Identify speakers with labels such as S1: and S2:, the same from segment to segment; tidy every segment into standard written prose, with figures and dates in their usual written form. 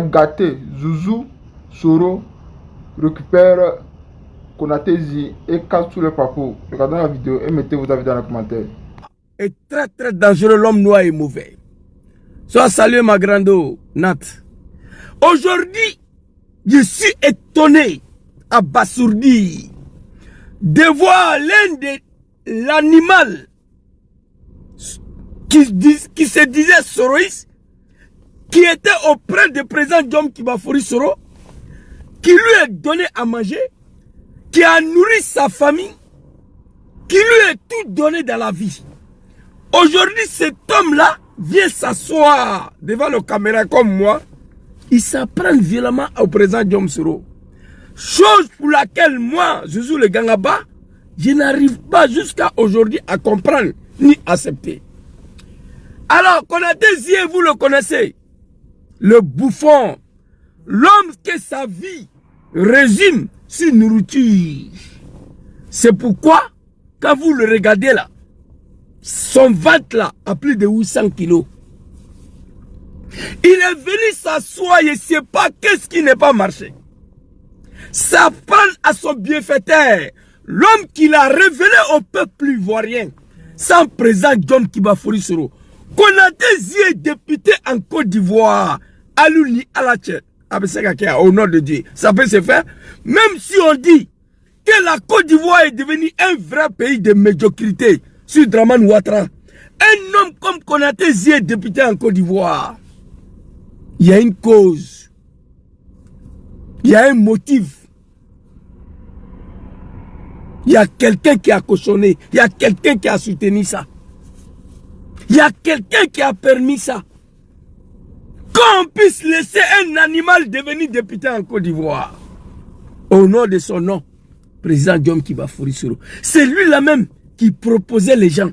S1: gâté. Zouzou, Soro récupère Konatezi et casse tous les papos. Regardez la vidéo et mettez vos avis dans les commentaires.
S2: Est très très dangereux, l'homme noir est mauvais. Sois salué ma grande Nat. Aujourd'hui, je suis étonné, abasourdi, de voir l'animal qui se disait soroïste, qui était auprès du président Djom Kibafori Soro, qui lui a donné à manger, qui a nourri sa famille, qui lui a tout donné dans la vie. Aujourd'hui, cet homme-là vient s'asseoir devant la caméra comme moi. Il s'apprend violemment au président Djom Soro. Chose pour laquelle moi, Zouzou le Gangaba, je n'arrive pas jusqu'à aujourd'hui à comprendre ni accepter. Alors, Konaté Zie, vous le connaissez. Le bouffon. L'homme que sa vie résume sur nourriture. C'est pourquoi, quand vous le regardez là, son ventre là a plus de 800 kilos. Il est venu s'asseoir et ne sait pas qu'est-ce qui n'est pas marché. S'apprendre à son bienfaiteur, l'homme qu'il a révélé au peuple ivoirien, sans présent Djom Kibafori Soro. Konaté Zie est député en Côte d'Ivoire, Alouni Alache, au nom de Dieu. Ça peut se faire, même si on dit que la Côte d'Ivoire est devenue un vrai pays de médiocrité sur Dramane Ouattara. Un homme comme Konaté Zie est député en Côte d'Ivoire. Il y a une cause. Il y a un motif. Il y a quelqu'un qui a cautionné. Il y a quelqu'un qui a soutenu ça. Il y a quelqu'un qui a permis ça. Qu'on puisse laisser un animal devenir député en Côte d'Ivoire. Au nom de son nom, président Djom Kibafori Soro. C'est lui-là même qui proposait les gens.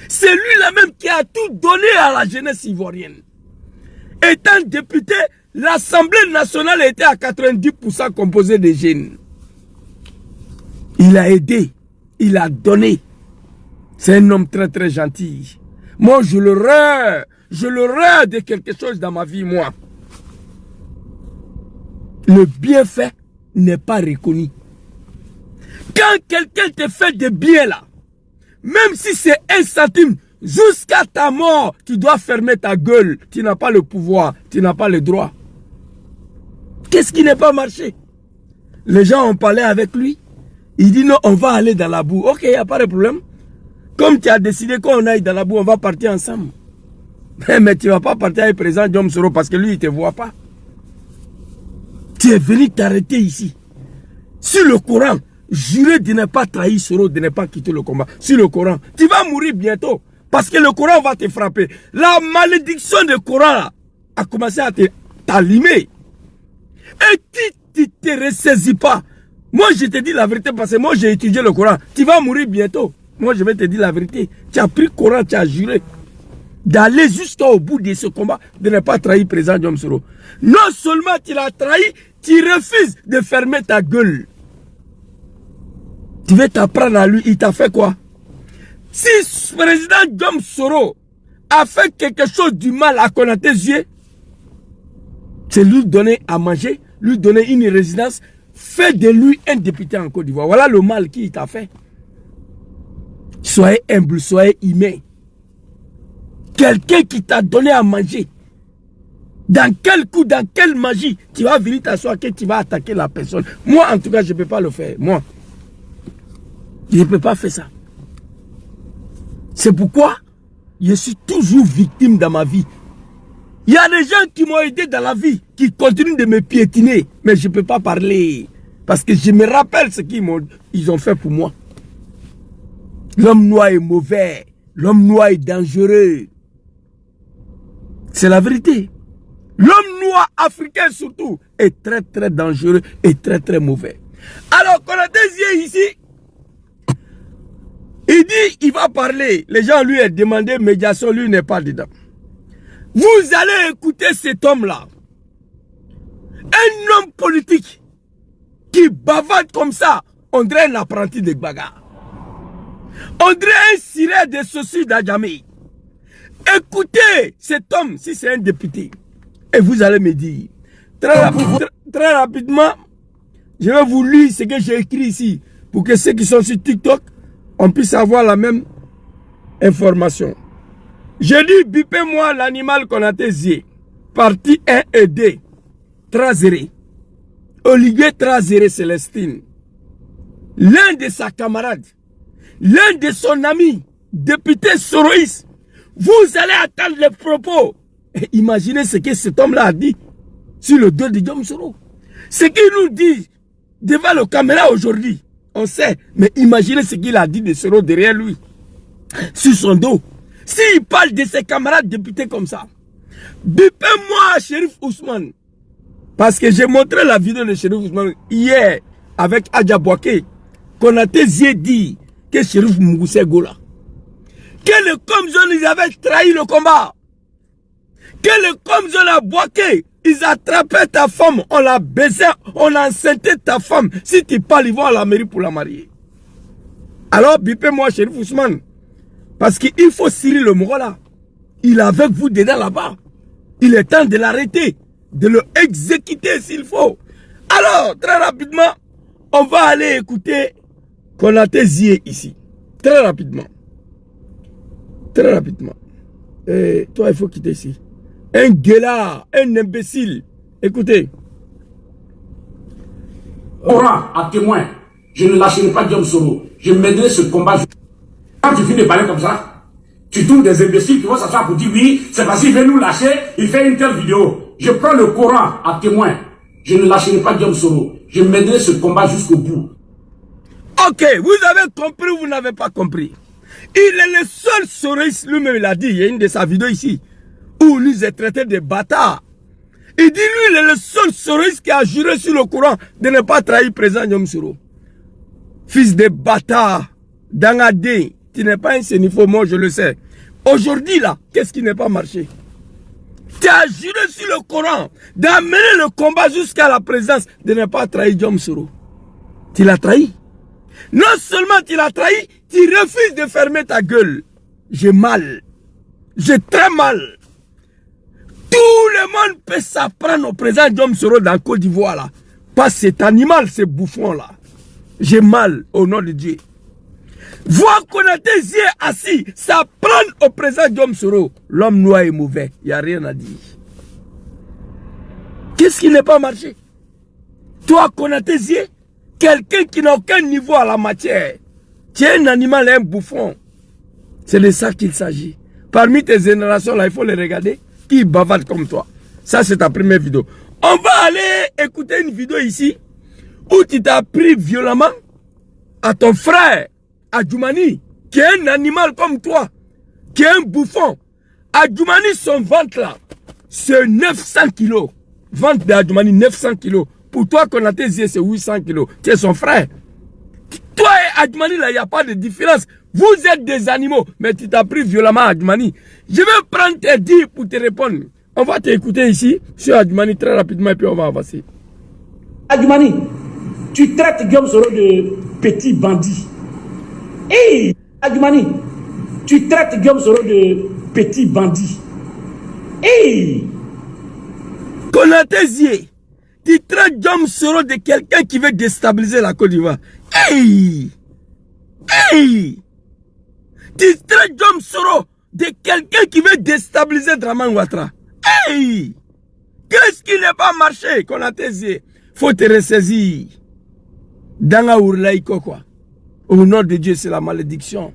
S2: C'est lui-là même qui a tout donné à la jeunesse ivoirienne. Étant député, l'Assemblée nationale était à 90% composée de jeunes. Il a aidé, il a donné. C'est un homme très très gentil. Moi je le rêve de quelque chose dans ma vie, moi. Le bienfait n'est pas reconnu. Quand quelqu'un te fait de bien là, même si c'est 1 centime, jusqu'à ta mort, tu dois fermer ta gueule. Tu n'as pas le pouvoir, tu n'as pas le droit. Qu'est-ce qui n'est pas marché? Les gens ont parlé avec lui. Il dit non, on va aller dans la boue. Ok, il n'y a pas de problème. Comme tu as décidé qu'on aille dans la boue, on va partir ensemble. Mais tu ne vas pas partir avec le président Djom Soro parce que lui, il ne te voit pas. Tu es venu t'arrêter ici. Sur le Coran, juré de ne pas trahir Soro, de ne pas quitter le combat. Sur le Coran, tu vas mourir bientôt. Parce que le Coran va te frapper. La malédiction du Coran là, a commencé à t'allumer. Et tu ne te ressaisis pas. Moi, je te dis la vérité parce que moi, j'ai étudié le Coran. Tu vas mourir bientôt. Moi, je vais te dire la vérité. Tu as pris le Coran, tu as juré d'aller jusqu'au bout de ce combat, de ne pas trahir le président Djom Soro. Non seulement tu l'as trahi, tu refuses de fermer ta gueule. Tu veux t'apprendre à lui, il t'a fait quoi? Si le président Djom Soro a fait quelque chose du mal à Konaté Zie, c'est lui donner à manger, lui donner une résidence, fait de lui un député en Côte d'Ivoire. Voilà le mal qu'il t'a fait. Soyez humble, soyez humain. Quelqu'un qui t'a donné à manger. Dans quel coup, dans quelle magie, tu vas venir t'asseoir que tu vas attaquer la personne. Moi, en tout cas, je ne peux pas le faire. Moi, je ne peux pas faire ça. C'est pourquoi je suis toujours victime dans ma vie. Il y a des gens qui m'ont aidé dans la vie, qui continuent de me piétiner, mais je ne peux pas parler. Parce que je me rappelle ce qu'ils ont fait pour moi. L'homme noir est mauvais. L'homme noir est dangereux. C'est la vérité. L'homme noir africain surtout est très très dangereux et très très mauvais. Alors, Konaté Zie ici, il dit il va parler. Les gens lui ont demandé médiation, lui n'est pas dedans. Vous allez écouter cet homme-là. Un homme politique qui bavarde comme ça, on dirait un apprenti de bagarre. On dirait un sirène de saucisses d'Adjamé. Écoutez cet homme, si c'est un député, Et vous allez me dire, très rapidement, je vais vous lire ce que j'ai écrit ici, pour que ceux qui sont sur TikTok, on puisse avoir la même information. Je dis, bipez-moi l'animal qu'on a testé. Partie 1 et 2. Trazéré. Olivier Trazéré Célestine. L'un de ses camarades, l'un de son ami, député Soroïs, vous allez attendre les propos. Et imaginez ce que cet homme-là a dit sur le dos de Diom Soro. Ce qu'il nous dit devant la caméra aujourd'hui, on sait, mais imaginez ce qu'il a dit de Soro derrière lui, sur son dos. S'il parle de ses camarades députés comme ça, bipez-moi Chérif Ousmane. Parce que j'ai montré la vidéo de Chérif Ousmane hier avec Adja Bouaké, qu'on a dit que Chérif Moussé Gola, que le Komzon, ils avaient trahi le combat, que le Komzon a Bouaké, ils attrapaient ta femme, on l'a baisé, on a enceinté ta femme. Si tu parles, ils vont à la mairie pour la marier. Alors, bipez-moi Chérif Ousmane. Parce qu'il faut Cyril le Moro là. Il est avec vous dedans là-bas. Il est temps de l'arrêter, de le exécuter s'il faut. Alors, très rapidement, on va aller écouter Konaté Zié ici. Très rapidement. Très rapidement. Et toi, il faut quitter ici. Un gueulard, un imbécile. Écoutez.
S3: Coran à témoin. Je ne lâcherai pas Diom Soro. Je mènerai ce combat. Quand tu finis de parler comme ça, tu trouves des imbéciles qui vont s'asseoir pour dire oui, c'est parce qu'il veut nous lâcher, il fait une telle vidéo. Je prends le Coran à témoin. Je ne lâcherai pas Diom Soro. Je mènerai ce combat jusqu'au bout.
S2: Ok, vous avez compris ou vous n'avez pas compris? Il est le seul Soroïs, lui-même il a dit, il y a une de sa vidéos ici, où il nous est traité de bâtard. Il dit lui, il est le seul Soroïs qui a juré sur le Coran de ne pas trahir président Diom Soro. Fils de bâtard, Dangadé, tu n'es pas un sénifo, moi je le sais. Aujourd'hui là, qu'est-ce qui n'est pas marché? Tu as juré sur le Coran d'amener le combat jusqu'à la présidence de ne pas trahir Diom Soro. Tu l'as trahi. Non seulement tu l'as trahi, tu refuses de fermer ta gueule. J'ai mal. J'ai très mal. Tout le monde peut s'apprendre au président Diom Soro dans Côte d'Ivoire là. Pas cet animal, ce bouffon là. J'ai mal au nom de Dieu. Voir Konaté Zié assis, ça prend au président Diom Soro. L'homme noir est mauvais, il n'y a rien à dire. Qu'est-ce qui n'est pas marché? Toi, Konaté Zié, quelqu'un qui n'a aucun niveau à la matière, tu es un animal, un bouffon. C'est de ça qu'il s'agit. Parmi tes générations là, il faut les regarder, qui bavardent comme toi. Ça, c'est ta première vidéo. On va aller écouter une vidéo ici, où tu t'as pris violemment à ton frère, Adjoumani, qui est un animal comme toi, qui est un bouffon. Adjoumani, son ventre là, c'est 900 kilos. Ventre d'Adjoumani, 900 kilos. Pour toi, Konaté Zié, c'est 800 kilos. Tu es son frère. Toi et Adjoumani, là, il n'y a pas de différence. Vous êtes des animaux, mais tu t'as pris violemment à Adjoumani. Je vais prendre tes dires pour te répondre. On va t'écouter ici, sur Adjoumani, très rapidement, et puis on va avancer.
S3: Adjoumani, tu traites Diom Soro de petit bandit. Hey, Adjoumani, tu traites Diom Soro de petit bandit. Hey!
S2: Konaté Zié, tu traites Diom Soro de quelqu'un qui veut déstabiliser la Côte d'Ivoire. Hey! Hey! Tu traites Diom Soro de quelqu'un qui veut déstabiliser Dramane Ouattara. Hey! Qu'est-ce qui n'est pas marché, Konaté Zié? Faut te ressaisir. Danga Ourlaïko quoi. Au nom de Dieu, c'est la malédiction.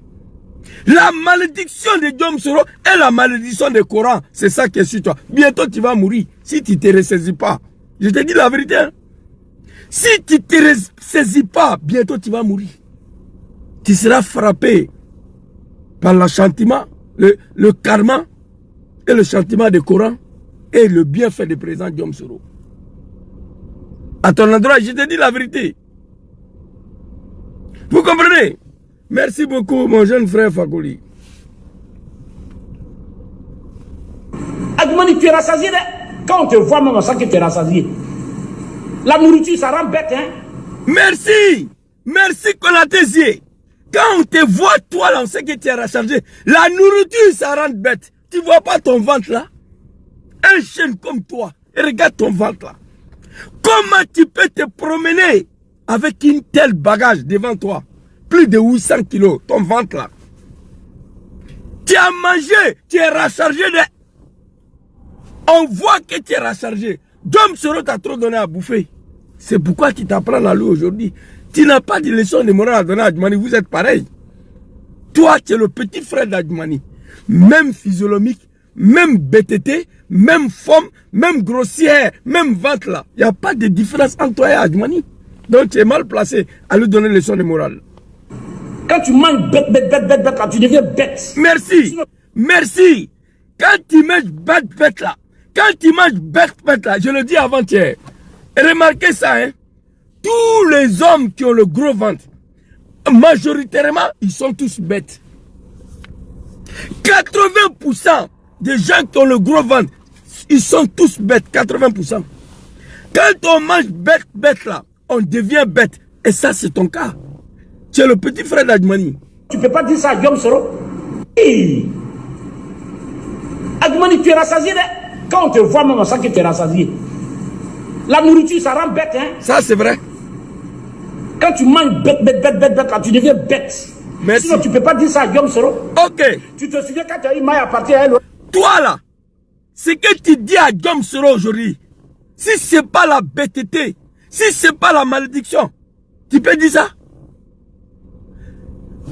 S2: La malédiction de Diom Soro et la malédiction du Coran. C'est ça qui est sur toi. Bientôt, tu vas mourir si tu ne te ressaisis pas. Je te dis la vérité. Hein? Si tu ne te ressaisis pas, bientôt, tu vas mourir. Tu seras frappé par l'enchantement, le karma et le chantiment du Coran et le bienfait du président Diom Soro. À ton endroit, je te dis la vérité. Vous comprenez? Merci beaucoup, mon jeune frère Fakoli.
S3: Adjoumani, tu es rassasié. Quand on te voit, même on sent que tu es rassasié. La nourriture, ça rend bête, hein?
S2: Merci. Merci, Konaté Zié. Quand on te voit, toi, là, on sait que tu es rassasié. La nourriture, ça rend bête. Tu vois pas ton ventre, là? Un jeune comme toi, et regarde ton ventre là. Comment tu peux te promener avec une telle bagage devant toi? Plus de 800 kilos, ton ventre là. Tu as mangé, tu es rechargé de... On voit que tu es rechargé. Dom Soro t'a trop donné à bouffer. C'est pourquoi tu t'apprends la loi aujourd'hui. Tu n'as pas de leçon de morale à donner à Adjumani, vous êtes pareil. Toi, tu es le petit frère d'Adjumani. Même physiologique, même BTT, même forme, même grossière, même ventre là. Il n'y a pas de différence entre toi et Adjumani. Donc tu es mal placé à lui donner leçon de morale.
S3: Quand tu manges bête, quand tu deviens bête.
S2: Merci. Merci. Quand tu manges bête là, quand tu manges bête là, je le dis avant-hier, remarquez ça, hein. Tous les hommes qui ont le gros ventre, majoritairement, ils sont tous bêtes. 80% des gens qui ont le gros ventre, ils sont tous bêtes, 80%. Quand on mange bête là, on devient bête. Et ça, c'est ton cas. Tu es le petit frère d'Adjumani.
S3: Tu ne peux pas dire ça à Guillaume Soro. Hey. Adjumani, tu es rassasié. Quand on te voit, même on sent que tu es rassasié. La nourriture, ça rend bête. Hein?
S2: Ça, c'est vrai.
S3: Quand tu manges bête, quand tu deviens bête.
S2: Merci.
S3: Sinon, tu ne peux pas dire ça à Guillaume Soro.
S2: Ok.
S3: Tu te souviens quand tu as eu maille à partir à elle.
S2: Toi là, ce que tu dis à Guillaume Soro aujourd'hui, si ce n'est pas la bêteté, si ce n'est pas la malédiction, tu peux dire ça?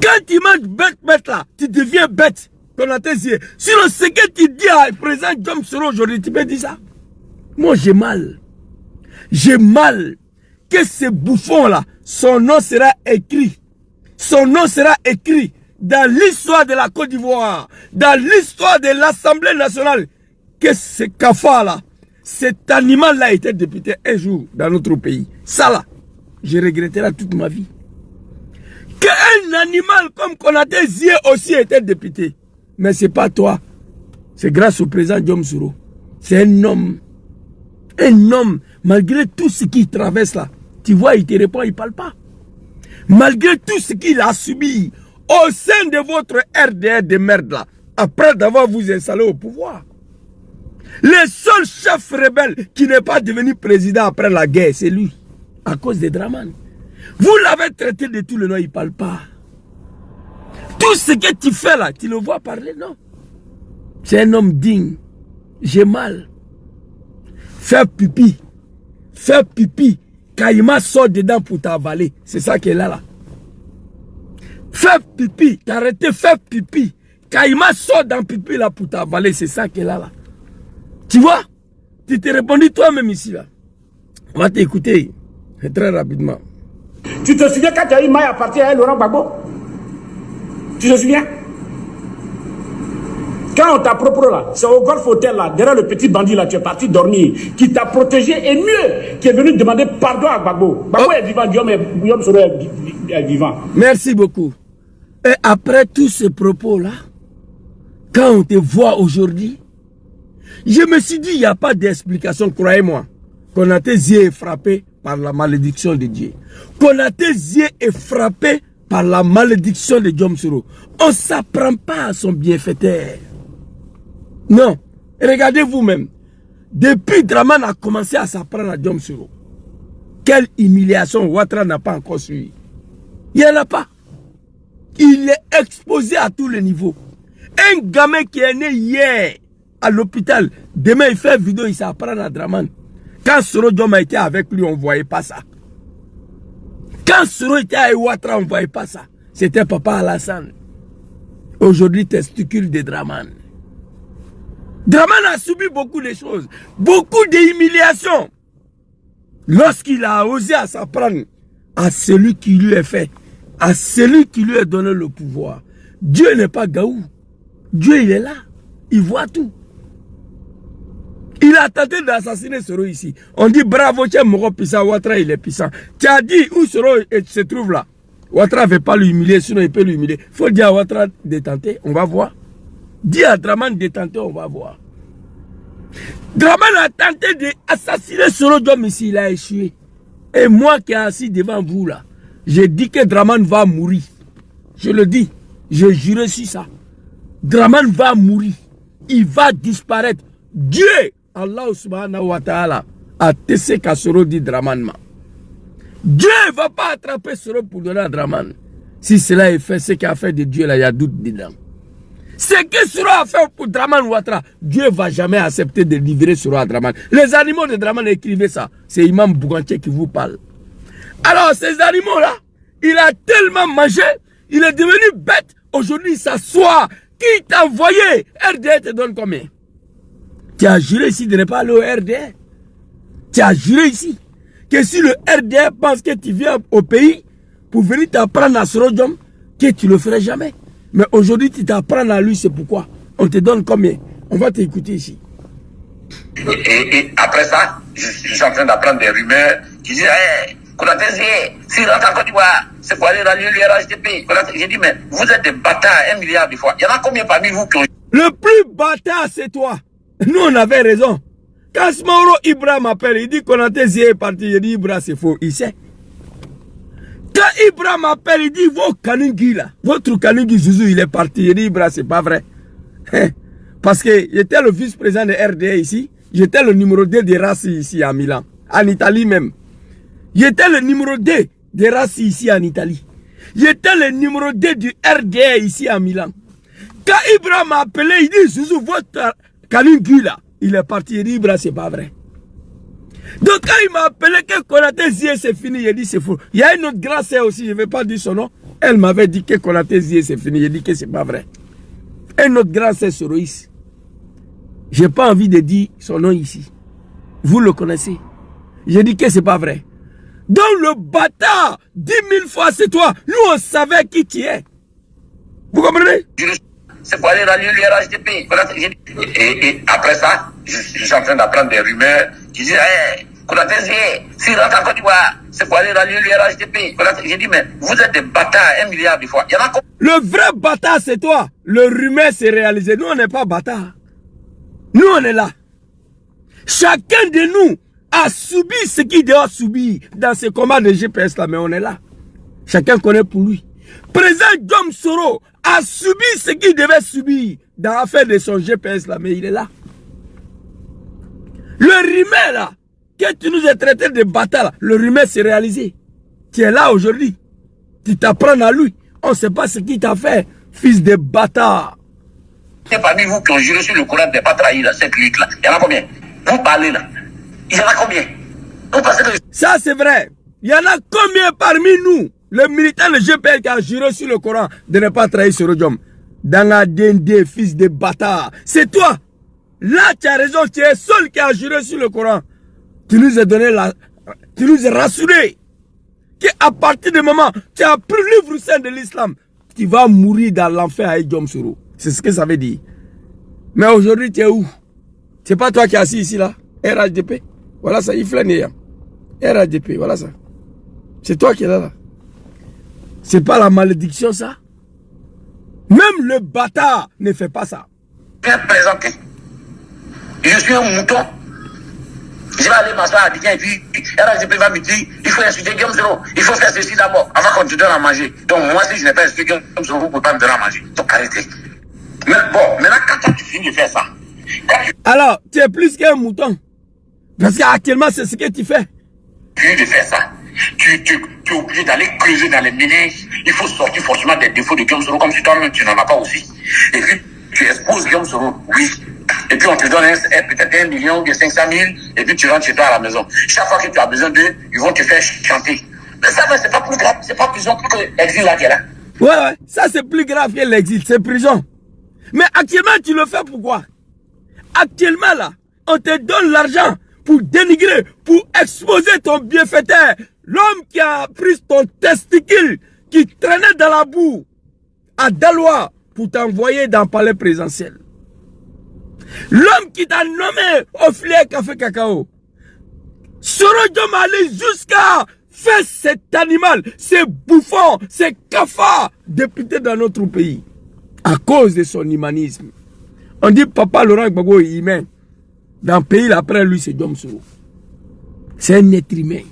S2: Quand tu manges bête là, tu deviens bête. Qu'on a tes yeux. Sinon, ce que tu dis à présent Guillaume Soro aujourd'hui, tu peux dire ça? Moi, j'ai mal. J'ai mal que ce bouffon là, son nom sera écrit. Son nom sera écrit dans l'histoire de la Côte d'Ivoire, dans l'histoire de l'Assemblée nationale, que ce cafard là, cet animal là était député un jour dans notre pays. Ça là, je regretterai toute ma vie. Qu'un animal comme Konaté Zie aussi était député. Mais ce n'est pas toi. C'est grâce au président Guillaume Soro. C'est un homme. Un homme, malgré tout ce qu'il traverse là, tu vois, il te répond, il ne parle pas. Malgré tout ce qu'il a subi au sein de votre RDR de merde là, après d'avoir vous installé au pouvoir. Le seul chef rebelle qui n'est pas devenu président après la guerre, c'est lui, à cause des Dramane. Vous l'avez traité de tout le nom, il ne parle pas. Tout ce que tu fais là, tu le vois parler, non. C'est un homme digne. J'ai mal. Faire pipi. Faire pipi. Kaïma sort dedans pour t'avaler. C'est ça qui est là. Faire pipi. T'arrêter faire pipi. Kaïma sort dans pipi là pour t'avaler. C'est ça qui est là. Tu vois? Tu t'es répondu toi-même ici là. On va t'écouter. Très rapidement.
S3: Tu te souviens quand tu as eu maille à partir à Laurent Gbagbo? Tu te souviens? Quand on t'a proposé là, c'est au Golf Hotel là, derrière le petit bandit là, tu es parti dormir, qui t'a protégé et mieux, qui est venu demander pardon à Gbagbo. Gbagbo est vivant, Guillaume Soro est vivant.
S2: Merci beaucoup. Et après tous ces propos là, quand on te voit aujourd'hui, je me suis dit, il n'y a pas d'explication, croyez-moi. Konaté Zie est frappé par la malédiction de Dieu. Konaté Zie est frappé par la malédiction de Guillaume Soro. On ne s'apprend pas à son bienfaiteur. Non. Regardez vous-même. Depuis Dramane a commencé à s'apprendre à Guillaume Soro. Quelle humiliation Ouattara n'a pas encore suivi. Il n'y en a pas. Il est exposé à tous les niveaux. Un gamin qui est né hier à l'hôpital, demain il fait vidéo, il s'apprend à Dramane. Quand Soro Diom a été avec lui, on ne voyait pas ça. Quand Soro était à Ouattara, on ne voyait pas ça. C'était Papa Alassane. Aujourd'hui, testicule de Dramane. Dramane a subi beaucoup de choses. Beaucoup d'humiliations. Lorsqu'il a osé à s'apprendre à celui qui lui est fait, à celui qui lui a donné le pouvoir. Dieu n'est pas Gaou. Dieu, il est là. Il voit tout. Il a tenté d'assassiner Soro ici. On dit bravo, tiens, Moro puissant, Ouattara il est puissant. Tu as dit où Soro se trouve là. Ouattara ne veut pas l'humilier, sinon il peut l'humilier. Il faut dire à Ouattara de tenter, on va voir. Dis à Dramane de tenter, on va voir. Dramane a tenté d'assassiner Soro Diom ici, il a échoué. Et moi qui est assis devant vous là, j'ai dit que Dramane va mourir. Je le dis, j'ai juré sur ça. Dramane va mourir. Il va disparaître. Dieu Allah subhanahu wa ta'ala a tessé qu'à Soro dit Draman. Dieu ne va pas attraper Soro pour donner à Draman. Si cela est fait, ce qu'il a fait de Dieu, là, il y a doute dedans. Ce que Soro a fait pour Draman Ouattara, Dieu ne va jamais accepter de livrer Soro à Draman. Les animaux de Draman écrivaient ça. C'est Imam Bougantier qui vous parle. Alors, ces animaux-là, il a tellement mangé, il est devenu bête. Aujourd'hui, il s'assoit. Qui t'a envoyé? RDA te donne combien? Tu as juré ici de ne pas aller au RDA. Tu as juré ici que si le RDA pense que tu viens au pays pour venir t'apprendre à Soro Diom, que tu ne le ferais jamais. Mais aujourd'hui, tu t'apprends à lui, c'est pourquoi. On te donne combien? On va t'écouter ici.
S4: Et après ça, je suis en train d'apprendre des rumeurs qui disent, hey, s'il rentre en Côte d'Ivoire, c'est pour aller rallier l'URHDP. J'ai dit, mais vous êtes des bâtards 1 milliard de fois. Il y en a combien parmi vous qui ont...
S2: Le plus bâtard, c'est toi. Nous, on avait raison. Quand Smauro Ibra m'appelle, il dit Konaté Zie est parti. Je dis, Ibra, c'est faux. Il sait. Quand Ibra m'appelle, il dit, vos Kanungi là, votre Kanungi Zouzou, il est parti. Je dis, Ibra, c'est pas vrai. Parce que j'étais le vice-président de RDA ici. J'étais le numéro 2 des races ici à Milan. En Italie même. J'étais le numéro 2 des races ici en Italie. J'étais le numéro 2 du RDA ici à Milan. Quand Ibra m'a appelé, il dit, Zouzou, votre Kanungi là, il est parti. Il dit, Ibra, c'est pas vrai. Donc quand il m'a appelé que Konaté Zie c'est fini, il dit c'est faux. Il y a une autre grande sœur aussi, je ne vais pas dire son nom. Elle m'avait dit que Konaté Zie c'est fini, il dit que c'est pas vrai. Une autre grande sœur Soroïs. Je n'ai pas envie de dire son nom ici. Vous le connaissez. J'ai dit que c'est pas vrai. Donc le bâtard, 10 000 fois c'est toi. Nous on savait qui tu es. Vous comprenez?
S4: C'est pour aller rallier l'URHDP. Et après ça, je suis en train d'apprendre des rumeurs qui disent, hey, s'il rentre en Côte d'Ivoire, c'est pour aller rallier l'URHDP. J'ai dit, mais vous êtes des bâtards 1 milliard de fois. Il y en a combien?
S2: Le vrai bâtard, c'est toi. Le rumeur s'est réalisé. Nous, on n'est pas bâtards. Nous, on est là. Chacun de nous a subi ce qu'il doit subir dans ce combat de GPS là, mais on est là. Chacun connaît pour lui. Président Diom Soro a subi ce qu'il devait subir dans l'affaire de son GPS là, mais il est là. Le rumeur là, que tu nous as traité de bâtard là, le rumeur s'est réalisé. Tu es là aujourd'hui. Tu t'apprends à lui. On ne sait pas ce qu'il t'a fait, fils de bâtard.
S4: C'est parmi vous qui ont juré sur le Coran de ne pas trahir cette lutte là. Il y en a combien? Vous parlez là. Il y en a combien? Vous pensez que...
S2: Ça c'est vrai. Il y en a combien parmi nous, le militaire de GPL qui a juré sur le Coran de ne pas trahir Soro Diom? Dans la DND, fils de bâtard. C'est toi. Là tu as raison, tu es seul qui a juré sur le Coran. Tu nous as donné la... Tu nous as rassuré qu'à partir du moment tu as pris le livre saint de l'islam, tu vas mourir dans l'enfer avec Diom Soro. C'est ce que ça veut dire. Mais aujourd'hui, tu es où? C'est pas toi qui es assis ici là? RHDP. Voilà ça, il flâne. RHDP, voilà ça. C'est toi qui es là. C'est pas la malédiction ça? Même le bâtard ne fait pas ça.
S4: Bien présenté. Je suis un mouton. Je vais aller m'asseoir à Abidjan et puis RHDP va me dire, il faut insulter Diom Soro, il faut faire ceci d'abord, avant qu'on te donne à manger. Donc moi si je n'ai pas insulté Diom Soro, vous ne pouvez pas me donner à manger. Donc arrêtez. Mais bon, maintenant quand tu finis de faire ça,
S2: alors tu es plus qu'un mouton. Parce qu'actuellement c'est ce que tu fais.
S4: Tu finis de faire ça, tu es obligé d'aller creuser dans les méninges. Il faut sortir forcément des défauts de Diom Soro comme si toi-même tu n'en as pas aussi. Et puis tu exposes Diom Soro, oui. Et puis on te donne peut-être 1 million ou 500 000, et puis tu rentres chez toi à la maison. Chaque fois que tu as besoin d'eux, ils vont te faire chanter. Mais ça, c'est pas plus grave, c'est pas prison que l'exil là qui est là.
S2: Ouais, ça c'est plus grave que l'exil, c'est prison. Mais actuellement, tu le fais pourquoi? Actuellement là, on te donne l'argent pour dénigrer, pour exposer ton bienfaiteur. L'homme qui a pris ton testicule, qui traînait dans la boue, à Daloa, pour t'envoyer dans le palais présidentiel. L'homme qui t'a nommé au filet café cacao. Soro Diom allait jusqu'à faire cet animal, ces bouffons, ces cafards députés dans notre pays. À cause de son humanisme. On dit Papa Laurent Gbagbo est humain. Dans le pays, après lui, c'est Diom Soro. C'est un être humain.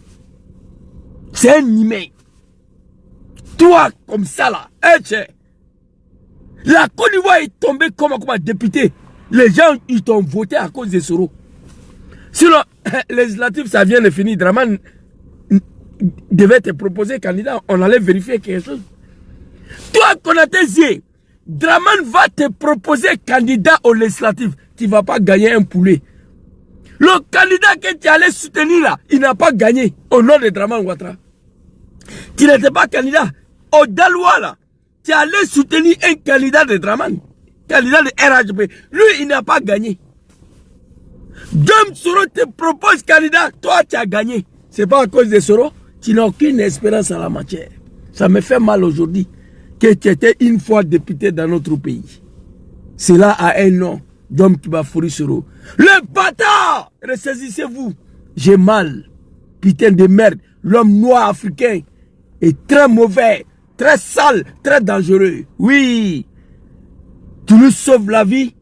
S2: C'est un humain. Toi, comme ça là, la Côte d'Ivoire est tombée comme député. Les gens, ils t'ont voté à cause de Soro. Sinon, législatif, ça vient de finir. Draman devait te proposer candidat. On allait vérifier quelque chose. Toi, Konaté Zie, Draman va te proposer candidat au législatif. Tu ne vas pas gagner un poulet. Le candidat que tu allais soutenir là, il n'a pas gagné au nom de Draman Ouattara. Tu n'étais pas candidat. Au Dalois là, tu allais soutenir un candidat de Draman. Candidat de RHP. Lui, il n'a pas gagné. Dom Soro te propose candidat. Toi, tu as gagné. Ce n'est pas à cause de Soro. Tu n'as aucune espérance en la matière. Ça me fait mal aujourd'hui que tu étais une fois député dans notre pays. Cela a un nom. Dom Kibafouri Soro. Le bâtard! Ressaisissez-vous. J'ai mal. Putain de merde. L'homme noir africain est très mauvais, très sale, très dangereux. Oui. Tu lui sauves la vie.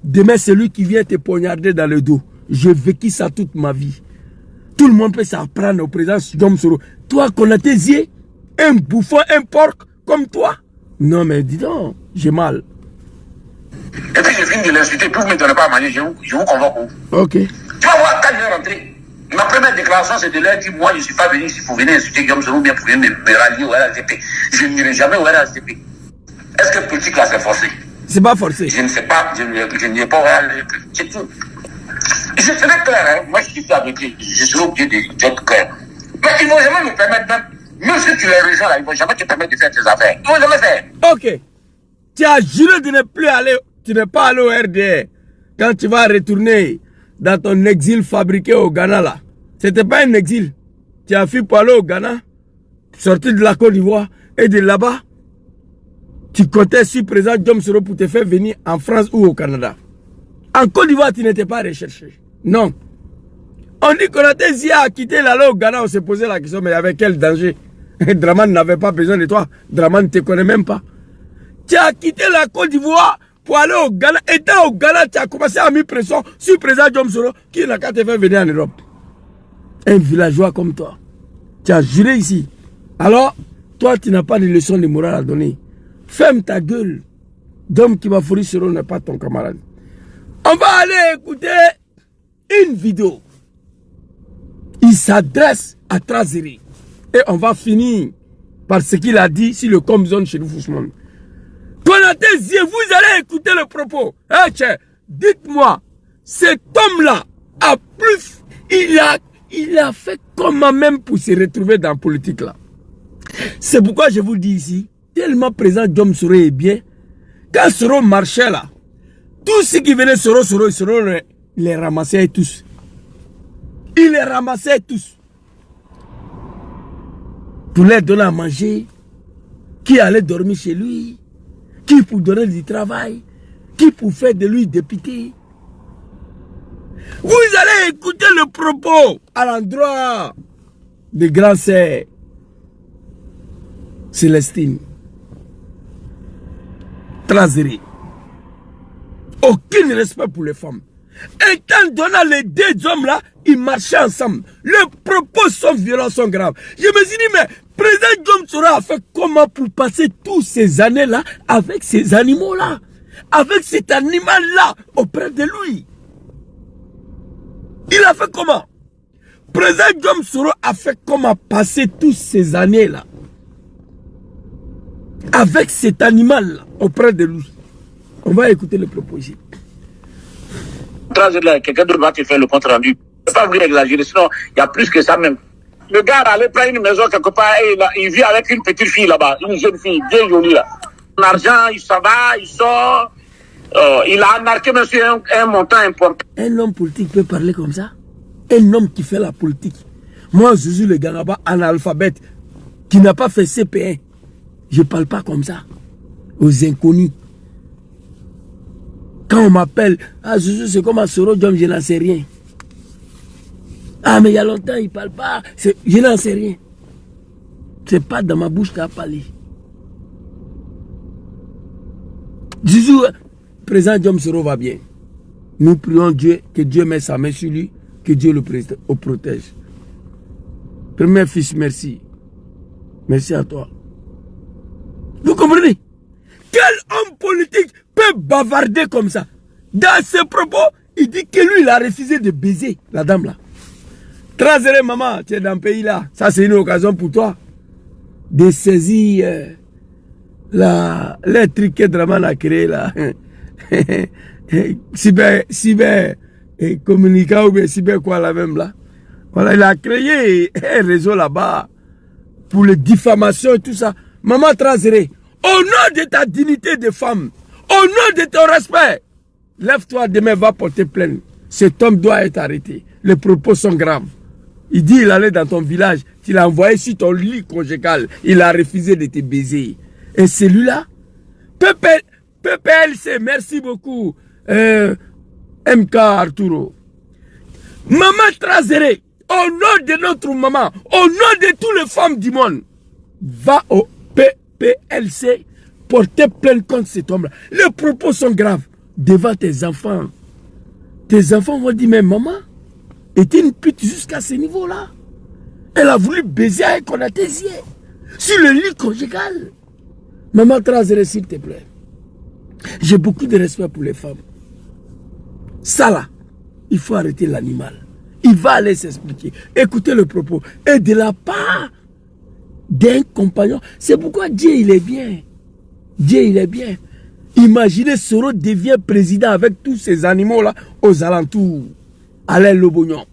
S2: Demain, c'est lui qui vient te poignarder dans le dos. J'ai vécu ça toute ma vie. Tout le monde peut s'apprendre au président Dom Soro. Toi, Konaté Zie, un bouffon, un porc comme toi. Non, mais dis donc, j'ai mal.
S4: Et puis je finis de l'insulter, puis vous ne me donnez pas à manger, je vous convoque où?
S2: Ok.
S4: Tu vas voir, quand je vais rentrer, ma première déclaration, c'est de leur dire, moi, je ne suis pas venu ici pour venir insulter Guillaume Soro, ou bien pour venir me rallier au RHDP. Je n'irai jamais au RHDP. Est-ce que politique là, c'est forcé?
S2: C'est pas forcé.
S4: Je ne sais pas, je n'irai pas au RHDP. C'est tout. Je serai clair, hein. Moi, je suis avec lui, je serai obligé d'être clair. Mais ils ne vont jamais me permettre, même si tu les rejoins là, ils ne vont jamais te permettre de faire tes affaires. Ils ne vont jamais faire.
S2: Ok. Tu as juré de ne plus aller, tu n'es pas allé au RDR. Quand tu vas retourner dans ton exil fabriqué au Ghana là. C'était pas un exil. Tu as fui pour aller au Ghana, sortir de la Côte d'Ivoire et de là-bas, tu comptais sur le président Dom Soro pour te faire venir en France ou au Canada. En Côte d'Ivoire, tu n'étais pas recherché. Non. On dit qu'on a quitté l'aller au Ghana, on s'est posé la question, mais avec quel danger? Draman n'avait pas besoin de toi. Draman ne te connaît même pas. Tu as quitté la Côte d'Ivoire pour aller au Ghana. Étant au Ghana, tu as commencé à mettre pression sur le président Dom Soro qui n'a qu'à te faire venir en Europe. Un villageois comme toi. Tu as juré ici. Alors, toi, tu n'as pas de leçon de morale à donner. Ferme ta gueule. Dom Kibafouri Soro n'est pas ton camarade. On va aller écouter une vidéo. Il s'adresse à Trazeri. Et on va finir par ce qu'il a dit sur le Comzone chez Fouchman. Konaté Zie, vous allez écouter le propos. Hey, dites-moi, cet homme-là a plus... Il a fait comment même pour se retrouver dans la politique là. C'est pourquoi je vous dis ici, tellement présent Dom Soro est bien. Quand Soro marchait là, tous ceux qui venaient Soro les ramassait tous. Il les ramassait tous. Pour leur donner à manger, qui allait dormir chez lui, qui pour donner du travail, qui pour faire de lui député. Vous allez écouter le propos à l'endroit de grand sœur Célestine Trazeri. Aucun respect pour les femmes. Étant donné les deux hommes là, ils marchaient ensemble. Leurs propos sont violents, sont graves. Je me suis dit, mais président Dom Soro a fait comment pour passer toutes ces années là avec ces animaux là, avec cet animal là auprès de lui? Il a fait comment? Président Dom Soro a fait comment passer toutes ces années là avec cet animal là auprès de lui? On va écouter le propos ici.
S4: Quelqu'un d'autre va te faire le compte rendu. Il ne faut pas venir exagérer, sinon il y a plus que ça même. Le gars allait prendre une maison quelque part et il vit avec une petite fille là-bas, une jeune fille bien jolie là. Son argent, il s'en va, il sort. Il a marqué monsieur un montant important.
S2: Un homme politique peut parler comme ça? Un homme qui fait la politique. Moi, je suis le Ganaba analphabète qui n'a pas fait CP1. Je ne parle pas comme ça aux inconnus. Quand on m'appelle, ah Zouzou, c'est comme un Soro Dom, je n'en sais rien. Ah mais il y a longtemps, il ne parle pas. Je n'en sais rien. Ce n'est pas dans ma bouche qu'il a parlé. Zouzou, président Dom Soro va bien. Nous prions Dieu, que Dieu mette sa main sur lui, que Dieu le protège. Premier fils, merci. Merci à toi. Vous comprenez? Quel homme politique peut bavarder comme ça? Dans ses propos, Il dit que lui, il a refusé de baiser la dame là. Trazere, maman, tu es dans le pays là. Ça, c'est une occasion pour toi de saisir les trucs que Draman a créé là. cyber communicant ou bien cyber quoi là même là. Voilà, il a créé un réseau là-bas pour les diffamations et tout ça. Maman Trazere, au nom de ta dignité de femme, au nom de ton respect, lève-toi demain, va porter plainte. Cet homme doit être arrêté. Les propos sont graves. Il dit il allait dans ton village, tu l'as envoyé sur ton lit conjugal, il a refusé de te baiser. Et celui-là, PPLC, merci beaucoup, MK Arturo. Maman Trazere, au nom de notre maman, au nom de toutes les femmes du monde, va au PPLC porter plainte contre cet homme-là. Les propos sont graves devant tes enfants. Tes enfants vont dire, mais maman était une pute jusqu'à ce niveau-là. Elle a voulu baiser avec Konaté sur le lit conjugal. Maman Trazere, s'il te plaît. J'ai beaucoup de respect pour les femmes. Ça là, il faut arrêter l'animal. Il va aller s'expliquer. Écoutez le propos. Et de la part d'un compagnon. C'est pourquoi Dieu, il est bien. Dieu, il est bien. Imaginez, Soro devient président avec tous ces animaux-là aux alentours. Alain Lobognon.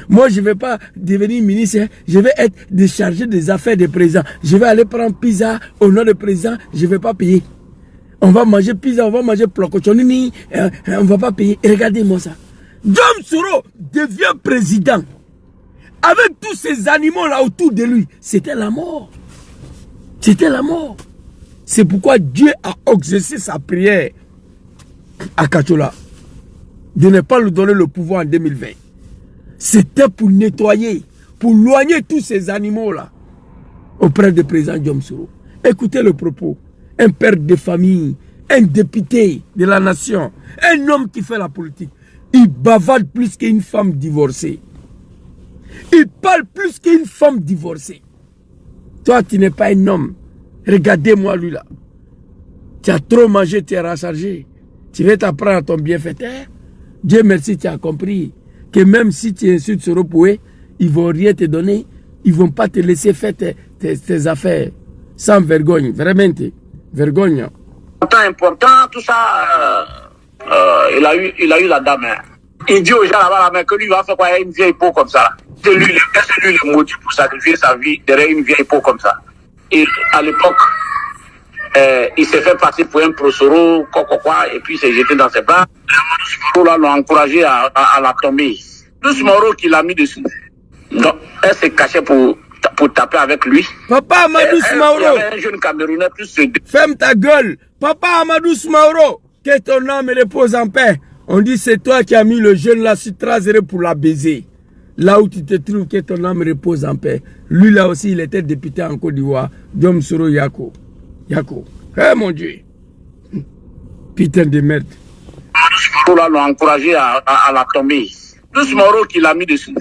S2: Moi, je ne vais pas devenir ministre. Je vais être déchargé des affaires du président. Je vais aller prendre pizza au nom du président. Je ne vais pas payer. On va manger pizza, on va manger plocochonini. On ne va pas payer. Regardez-moi ça. Dom Soro devient président. Avec tous ces animaux-là autour de lui. C'était la mort. C'était la mort. C'est pourquoi Dieu a exaucé sa prière à Kachola de ne pas lui donner le pouvoir en 2020. C'était pour nettoyer, pour loigner tous ces animaux-là auprès du président Dom Soro. Écoutez le propos. Un père de famille, un député de la nation, un homme qui fait la politique. Il bavarde plus qu'une femme divorcée. Il parle plus qu'une femme divorcée. Toi, tu n'es pas un homme. Regardez-moi lui là. Tu as trop mangé, tu es rechargé. Tu vas t'apprendre à ton bienfaiteur. Dieu merci, tu as compris que même si tu insultes Soro Poué, ils ne vont rien te donner. Ils ne vont pas te laisser faire tes affaires. Sans vergogne, vraiment. Vergogne.
S4: Important, tout ça, il a eu la dame. Hein. Il dit aux gens là-bas que lui va faire quoi, une vieille peau comme ça. C'est lui le maudit pour sacrifier sa vie derrière une vieille peau comme ça. Et à l'époque, il s'est fait passer pour un pro-Soro, quoi, et puis il s'est jeté dans ses bras. Soro là l'ont encouragé à la tomber. Tous Moro qui l'a mis dessus. Donc, elle s'est cachée pour taper avec lui.
S2: Papa Amadou Smaoro.
S4: Il y avait un jeune Camerounais plus ce...
S2: Ferme ta gueule. Papa Amadou Smaoro. Que ton âme repose en paix. On dit c'est toi qui as mis le jeune là sur Trazere pour la baiser. Là où tu te trouves, que ton âme repose en paix. Lui là aussi, il était député en Côte d'Ivoire. Dom Soro Yako. Yako. Eh mon Dieu. Putain de merde.
S4: Tous là l'ont encouragé à la tomber. Tous Moro qui l'a mis dessus.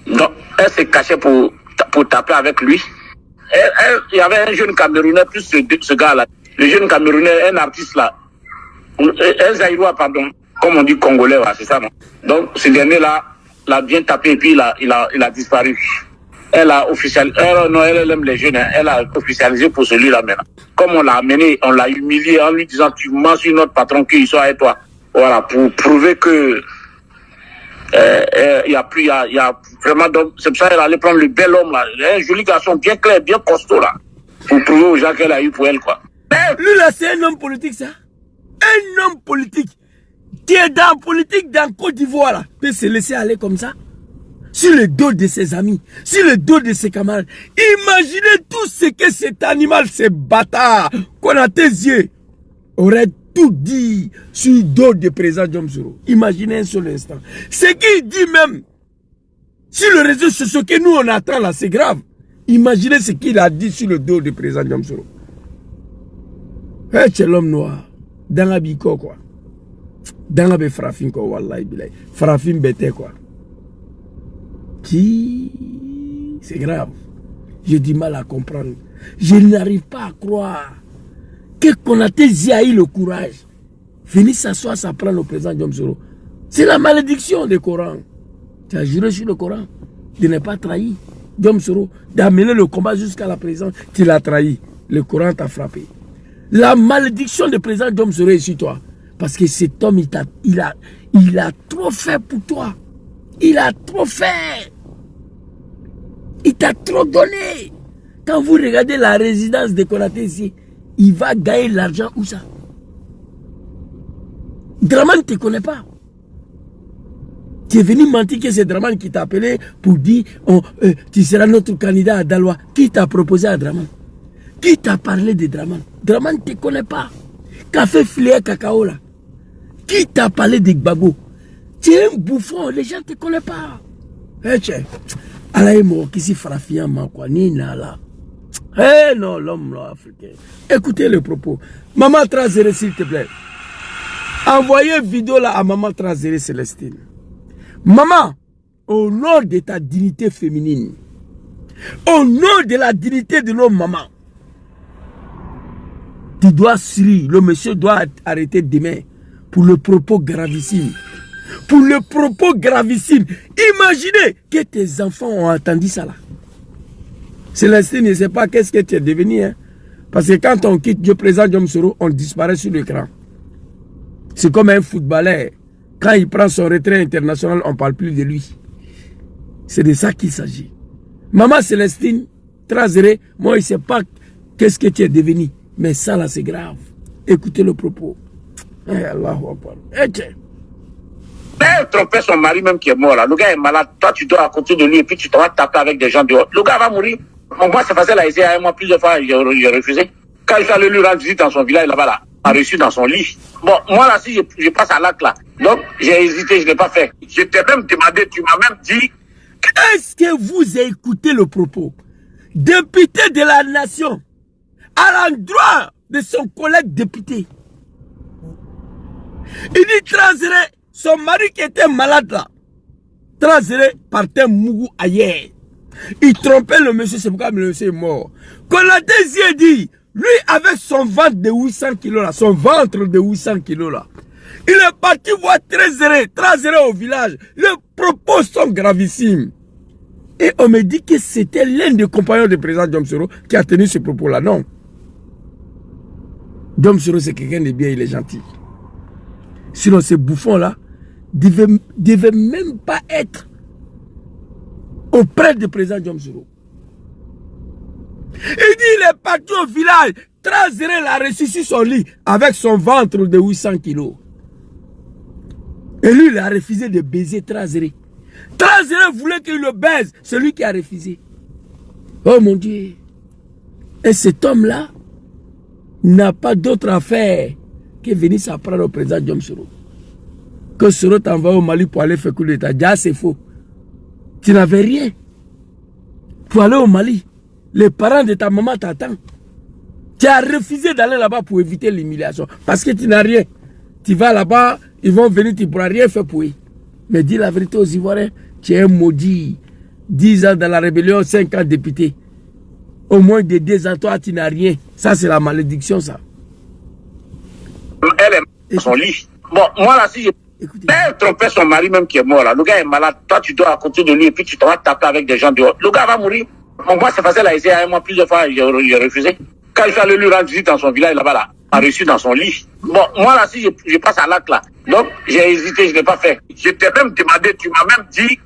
S4: Donc, elle s'est cachée pour taper avec lui. Il y avait un jeune Camerounais plus ce gars-là. Le jeune Camerounais, un artiste là. Un Zaïrois, pardon. Comme on dit Congolais, c'est ça, non? Donc, ce dernier-là l'a bien tapé et puis il a disparu. Elle a officialisé, elle aime les jeunes, hein, elle a officialisé pour celui-là maintenant. Comme on l'a amené, on l'a humilié en lui disant tu mens sur notre patron qu'il soit avec toi. Voilà, pour prouver que il y a vraiment, c'est pour ça qu'elle allait prendre le bel homme là, un joli garçon bien clair, bien costaud là, pour prouver aux gens qu'elle a eu pour elle quoi.
S2: Lui là c'est un homme politique ça. Un homme politique qui est dans la politique dans Côte d'Ivoire là, peut se laisser aller comme ça. Sur le dos de ses amis, sur le dos de ses camarades. Imaginez tout ce que cet animal, ce bâtard, qu'on a tes yeux, aurait tout dit sur le dos du président Dom Soro. Imaginez un seul instant. Ce qu'il dit même sur le réseau social que nous on attend là, c'est grave. Imaginez ce qu'il a dit sur le dos du président Dom Soro. C'est l'homme noir. Dans la biko quoi. Dans la frafin quoi, wallahi bilay. Frafin bête quoi. C'est grave. J'ai du mal à comprendre. Je n'arrive pas à croire que Konaté Zia a eu le courage. Venir s'asseoir, ça prend le président Dom Soro. C'est la malédiction du Coran. Tu as juré sur le Coran de ne pas trahir Diom Soro, d'amener le combat jusqu'à la présence. Tu l'as trahi. Le Coran t'a frappé. La malédiction du président Diom Soro est sur toi. Parce que cet homme, il a trop fait pour toi. Il a trop fait. Il t'a trop donné. Quand vous regardez la résidence de Konaté ici, il va gagner l'argent où ça? Draman ne te connaît pas. Tu es venu mentir que c'est Draman qui t'a appelé pour dire tu seras notre candidat à Daloa. Qui t'a proposé à Draman? Qui t'a parlé de Draman? Draman ne te connaît pas. Café Filet Cacao là. Qui t'a parlé de Gbagbo? Tu es un bouffon, les gens ne te connaissent pas. Eh tiens, Alaï Morokisi Farafian quoi, ni là. Eh non, l'homme là, africain. Écoutez le propos. Maman Trazere, s'il te plaît. Envoyez vidéo là à Maman Trazere Célestine. Maman, au nom de ta dignité féminine, au nom de la dignité de nos mamans, tu dois suivre, le monsieur doit arrêter demain pour le propos gravissime. Pour le propos gravissime. Imaginez que tes enfants ont entendu ça là. Célestine ne sait pas qu'est-ce que tu es devenu. Hein? Parce que quand on quitte Dieu présent Diom Soro, on disparaît sur l'écran. C'est comme un footballeur. Quand il prend son retrait international, on ne parle plus de lui. C'est de ça qu'il s'agit. Maman Célestine, Trazere, moi, il ne sait pas qu'est-ce que tu es devenu. Mais ça, là, c'est grave. Écoutez le propos. Eh, Allahu Akbar.
S4: Elle trompait son mari même qui est mort là. Le gars est malade. Toi, tu dois à côté de lui et puis tu te vas taper avec des gens dehors. Le gars va mourir. Moi, c'est facile à essayer. Moi, plusieurs fois, j'ai refusé. Quand je suis allé lui rendre visite dans son village là-bas, là, a reçu dans son lit. Bon, moi là, si je passe à l'acte là. Donc, j'ai hésité, je ne l'ai pas fait. Je t'ai même demandé, tu m'as même dit.
S2: Est-ce que vous écoutez le propos? Député de la nation, à l'endroit de son collègue député. Il dit Trazere, son mari qui était malade là. Trazere partait Mougou ailleurs. Il trompait le monsieur, c'est pourquoi le monsieur est mort. Konaté a dit, lui avec son ventre de 800 kilos là, son ventre de 800 kilos là, il est parti voir Trazere au village. Les propos sont gravissimes. Et on me dit que c'était l'un des compagnons du président Diom Soro qui a tenu ce propos-là. Non. Diom Soro, c'est quelqu'un de bien, il est gentil. Sinon, ces bouffons-là ne devaient même pas être auprès du président Diom Soro. Il dit il est parti au village. Trazere l'a reçu sur son lit avec son ventre de 800 kilos. Et lui, il a refusé de baiser Trazere. Trazere voulait qu'il le baise. C'est lui qui a refusé. Oh mon Dieu. Et cet homme-là n'a pas d'autre affaire que venir s'apprendre au président Diom Soro. Que Soro t'envoie au Mali pour aller faire coup d'État. Déjà, c'est faux. Tu n'avais rien. Pour aller au Mali, les parents de ta maman t'attendent. Tu as refusé d'aller là-bas pour éviter l'humiliation. Parce que tu n'as rien. Tu vas là-bas, ils vont venir, tu ne pourras rien faire pour eux. Mais dis la vérité aux Ivoiriens, tu es un maudit. 10 ans dans la rébellion, 5 ans député. Au moins de 2 ans, toi, tu n'as rien. Ça, c'est la malédiction, ça.
S4: Elle est dans son lit. Bon, moi là, si je... Elle trompait son mari même qui est mort là. Le gars est malade. Toi, tu dois à côté de lui et puis tu te vas taper avec des gens dehors. Le gars va mourir. Moi, c'est facile à essayer. Moi, plusieurs fois, j'ai refusé. Quand je suis allé lui rendre visite dans son village là-bas, là, a reçu dans son lit. Bon, moi là, si je passe à l'acte là. Donc, j'ai hésité, je ne l'ai pas fait. Je t'ai même demandé, tu m'as même dit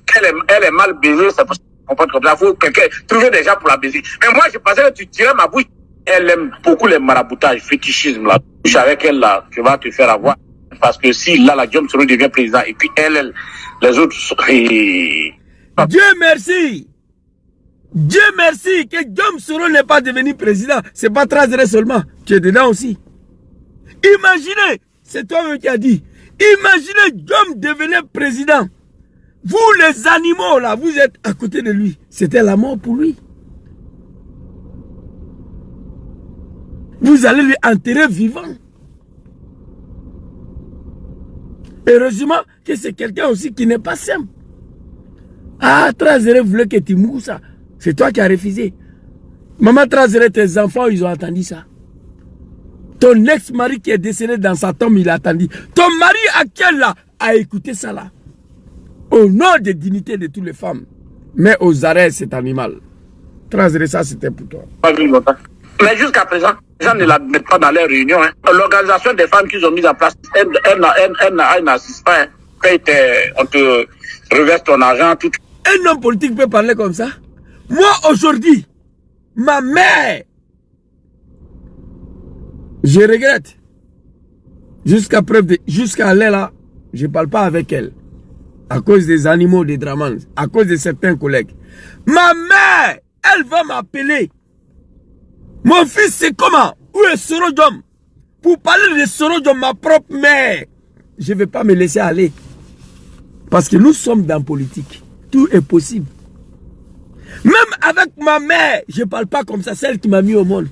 S4: qu'elle est mal baisée. C'est pour ça qu'on comprend comme ça. Il faut trouver des gens pour la baiser. Mais moi, je pensais que tu tirais ma bouche. Elle aime beaucoup les maraboutages, fétichisme là. Je suis avec elle là, tu vas te faire avoir. Parce que si là, la Diom Soro devient président et puis elle les autres...
S2: Dieu merci. Dieu merci que Diom Soro n'est pas devenu président. C'est pas Trazere seulement. Tu es dedans aussi. Imaginez, c'est toi qui as dit. Imaginez Diom devenait président. Vous les animaux là, vous êtes à côté de lui. C'était la mort pour lui. Vous allez lui enterrer vivant. Heureusement que c'est quelqu'un aussi qui n'est pas simple. Ah, Trazere voulait que tu moures ça. C'est toi qui as refusé. Maman Trazere, tes enfants, ils ont entendu ça. Ton ex-mari qui est décédé dans sa tombe, il a attendu. Ton mari actuel là, à écouter ça là. Au nom de dignité de toutes les femmes. Mais aux arrêts cet animal. Transgresser ça, c'était pour toi.
S4: Mais jusqu'à présent, les gens ne l'admettent pas dans les réunions. Hein. L'organisation des femmes qu'ils ont mise en place, elle n'assiste pas. Hein. Quand on te reverse ton argent, tout.
S2: Un homme politique peut parler comme ça? Moi, aujourd'hui, ma mère, je regrette. Jusqu'à preuve de... Jusqu'à là, je ne parle pas avec elle. À cause des animaux des Dramans. À cause de certains collègues. Ma mère, elle va m'appeler. Mon fils, c'est comment? Où est Sorodjom? Pour parler de Sorodjom, ma propre mère. Je ne vais pas me laisser aller. Parce que nous sommes dans la politique. Tout est possible. Même avec ma mère, je ne parle pas comme ça, celle qui m'a mis au monde.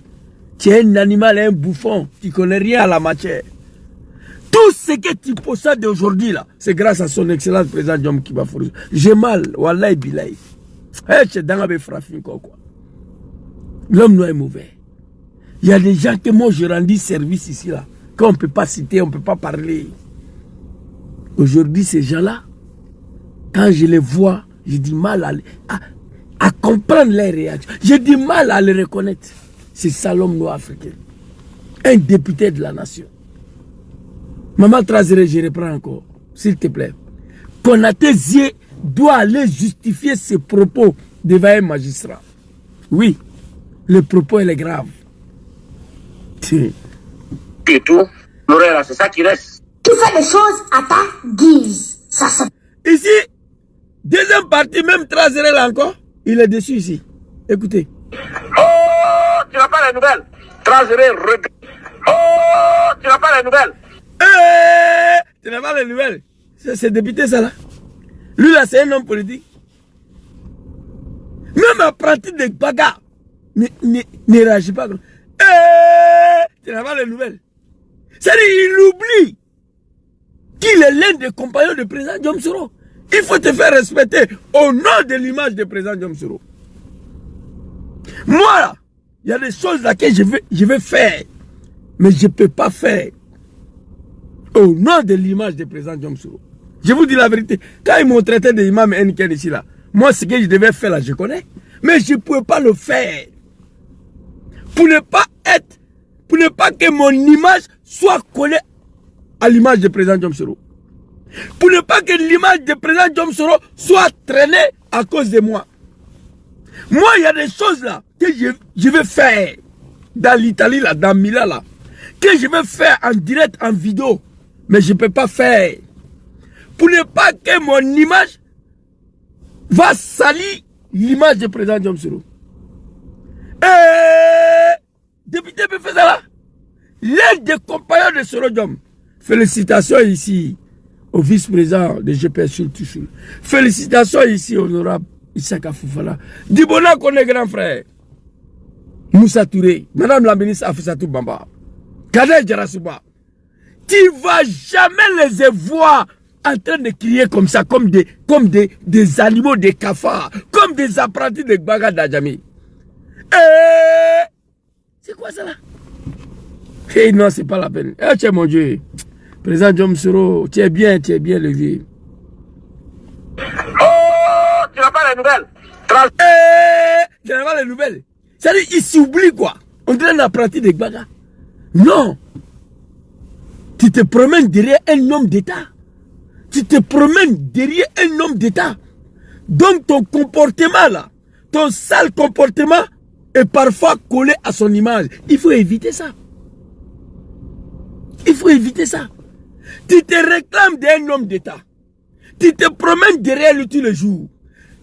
S2: Tu es un animal, un bouffon. Tu ne connais rien à la matière. Tout ce que tu possèdes aujourd'hui, là, c'est grâce à son excellence président Djom Kibafourou. J'ai mal, wallahi bilahi. L'homme noir est mauvais. Il y a des gens que moi je rendis service ici, là. Qu'on ne peut pas citer, on ne peut pas parler. Aujourd'hui, ces gens-là, quand je les vois, j'ai du mal à comprendre les réactions. J'ai du mal à les reconnaître. C'est ça l'homme noir africain. Un député de la nation. Maman Trazere, je reprends encore, s'il te plaît. Konaté Zie doit aller justifier ses propos devant un magistrat. Oui, le propos il est grave.
S4: Et tout, c'est ça qui reste.
S5: Tu fais des choses à ta guise. Ça se...
S2: Ici, deuxième partie, même Trazere là encore, il est dessus ici. Écoutez.
S4: Oh, tu n'as pas les nouvelles. Trazere, oh, tu n'as pas les nouvelles.
S2: Tu n'as pas les nouvelles. C'est député ça là. Lui là c'est un homme politique. Même à partir des bagarres, ne réagit pas. Tu n'as pas les nouvelles. C'est-à-dire il oublie qu'il est l'un des compagnons du président Djom Soro. Il faut te faire respecter au nom de l'image du président Djom Soro. Moi là, il y a des choses là que je vais faire. Mais je ne peux pas faire. Au nom de l'image du président Djom Soro. Je vous dis la vérité. Quand ils m'ont traité d'imam Nken ici là, moi ce que je devais faire là, je connais. Mais je ne pouvais pas le faire. Pour ne pas que mon image soit collée à l'image du président Djom Soro. Pour ne pas que l'image du président Djom Soro soit traînée à cause de moi. Moi, il y a des choses là que je vais faire dans l'Italie là, dans Milan là, que je vais faire en direct, en vidéo. Mais je ne peux pas faire. Pour ne pas que mon image va salir l'image du président Djom Soro. Député peut faire ça là. L'un des compagnons de Soro Djom. Félicitations ici au vice-président de GPS Sultusul. Félicitations ici honorable Issaka Foufala. Dibona connaît grand frère. Moussa Touré. Madame la ministre Afisatou Bamba. Kadej Djarasuba. Tu ne vas jamais les voir en train de crier comme ça, comme des animaux, des cafards, comme des apprentis de Gbaga Dajami. C'est quoi ça là? Hey, non, c'est pas la peine. Eh, tiens, mon Dieu. Président Djom Soro, tu es bien levé.
S4: Oh, tu n'as pas les nouvelles.
S2: Tu n'as pas les nouvelles. C'est-à-dire, il s'oublie quoi? On dirait un apprenti de Gbaga. Non. Tu te promènes derrière un homme d'État. Tu te promènes derrière un homme d'État. Donc ton comportement là, ton sale comportement est parfois collé à son image. Il faut éviter ça. Il faut éviter ça. Tu te réclames d'un homme d'État. Tu te promènes derrière lui tous les jours.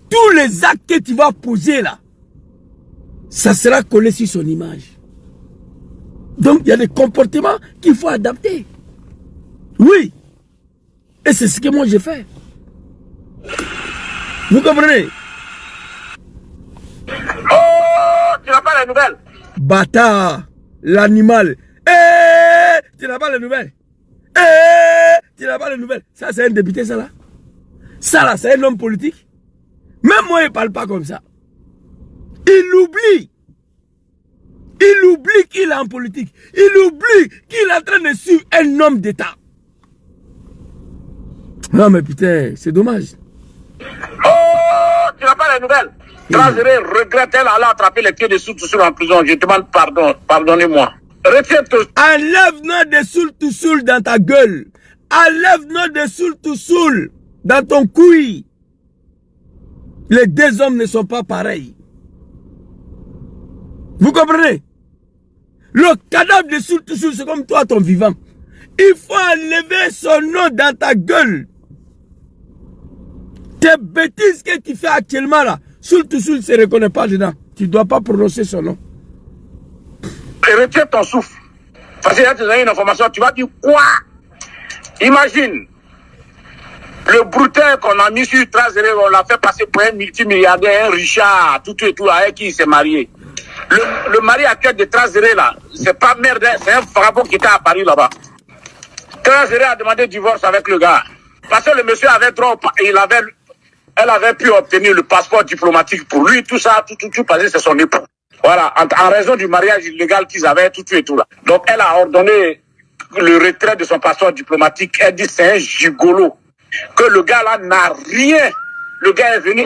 S2: Tous les actes que tu vas poser là, ça sera collé sur son image. Donc il y a des comportements qu'il faut adapter. Oui. Et c'est ce que moi j'ai fait. Vous comprenez?
S4: Oh, tu n'as pas les nouvelles.
S2: Bâtard, l'animal. Tu n'as pas les nouvelles. Tu n'as pas les nouvelles. Ça c'est un député ça là. Ça là c'est un homme politique. Même moi il ne parle pas comme ça. Il oublie. Il oublie qu'il est en politique. Il oublie qu'il est en train de suivre un homme d'État. Non, mais putain, c'est dommage.
S4: Oh, tu n'as pas les nouvelles. Trésorier regrette, elle allait attraper les pieds de Soul en prison. Je te demande pardon, pardonnez-moi. Retire-toi.
S2: Enlève nom de Soul dans ta gueule. Enlève nom de Soul dans ton couille. Les deux hommes ne sont pas pareils. Vous comprenez? Le cadavre de Soul, c'est comme toi, ton vivant. Il faut enlever son nom dans ta gueule. Tes bêtises que tu fais actuellement là, Soul ne se reconnaît pas dedans. Tu ne dois pas prononcer son nom.
S4: Et retire ton souffle. Parce qu'il y a une information, tu vas dire quoi? Imagine, le brouteur qu'on a mis sur Trésorier, on l'a fait passer pour un multimilliardaire, un Richard, tout et tout, avec qui il s'est marié. Le mari actuel de Trésorier là, c'est pas merde, c'est un frabot qui était à Paris là-bas. Trésorier a demandé divorce avec le gars. Parce que le monsieur avait droit, elle avait pu obtenir le passeport diplomatique pour lui, tout ça, tout passé, c'est son époux. Voilà, en raison du mariage illégal qu'ils avaient, tout et tout là. Donc elle a ordonné le retrait de son passeport diplomatique. Elle dit c'est un gigolo. Que le gars là n'a rien. Le gars est venu,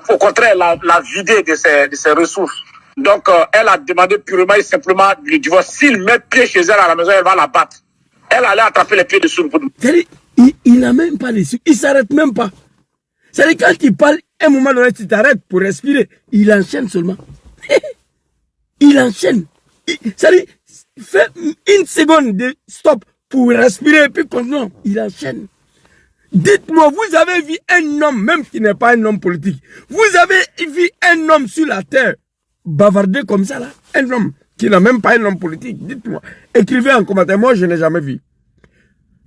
S4: au contraire, l'a vidé de ses ressources. Donc elle a demandé purement et simplement le divorce. S'il met pied chez elle à la maison, elle va la battre. Elle allait attraper les pieds de Soul.
S2: Il n'a même pas les sucres, il ne s'arrête même pas. C'est-à-dire quand il parle, un moment donné, tu t'arrêtes pour respirer. Il enchaîne seulement. Il enchaîne. C'est-à-dire, fait une seconde de stop pour respirer et puis continue. Il enchaîne. Dites-moi, vous avez vu un homme, même qui n'est pas un homme politique, vous avez vu un homme sur la terre bavarder comme ça là? Un homme qui n'a même pas un homme politique. Dites-moi. Écrivez en commentaire. Moi, je n'ai jamais vu.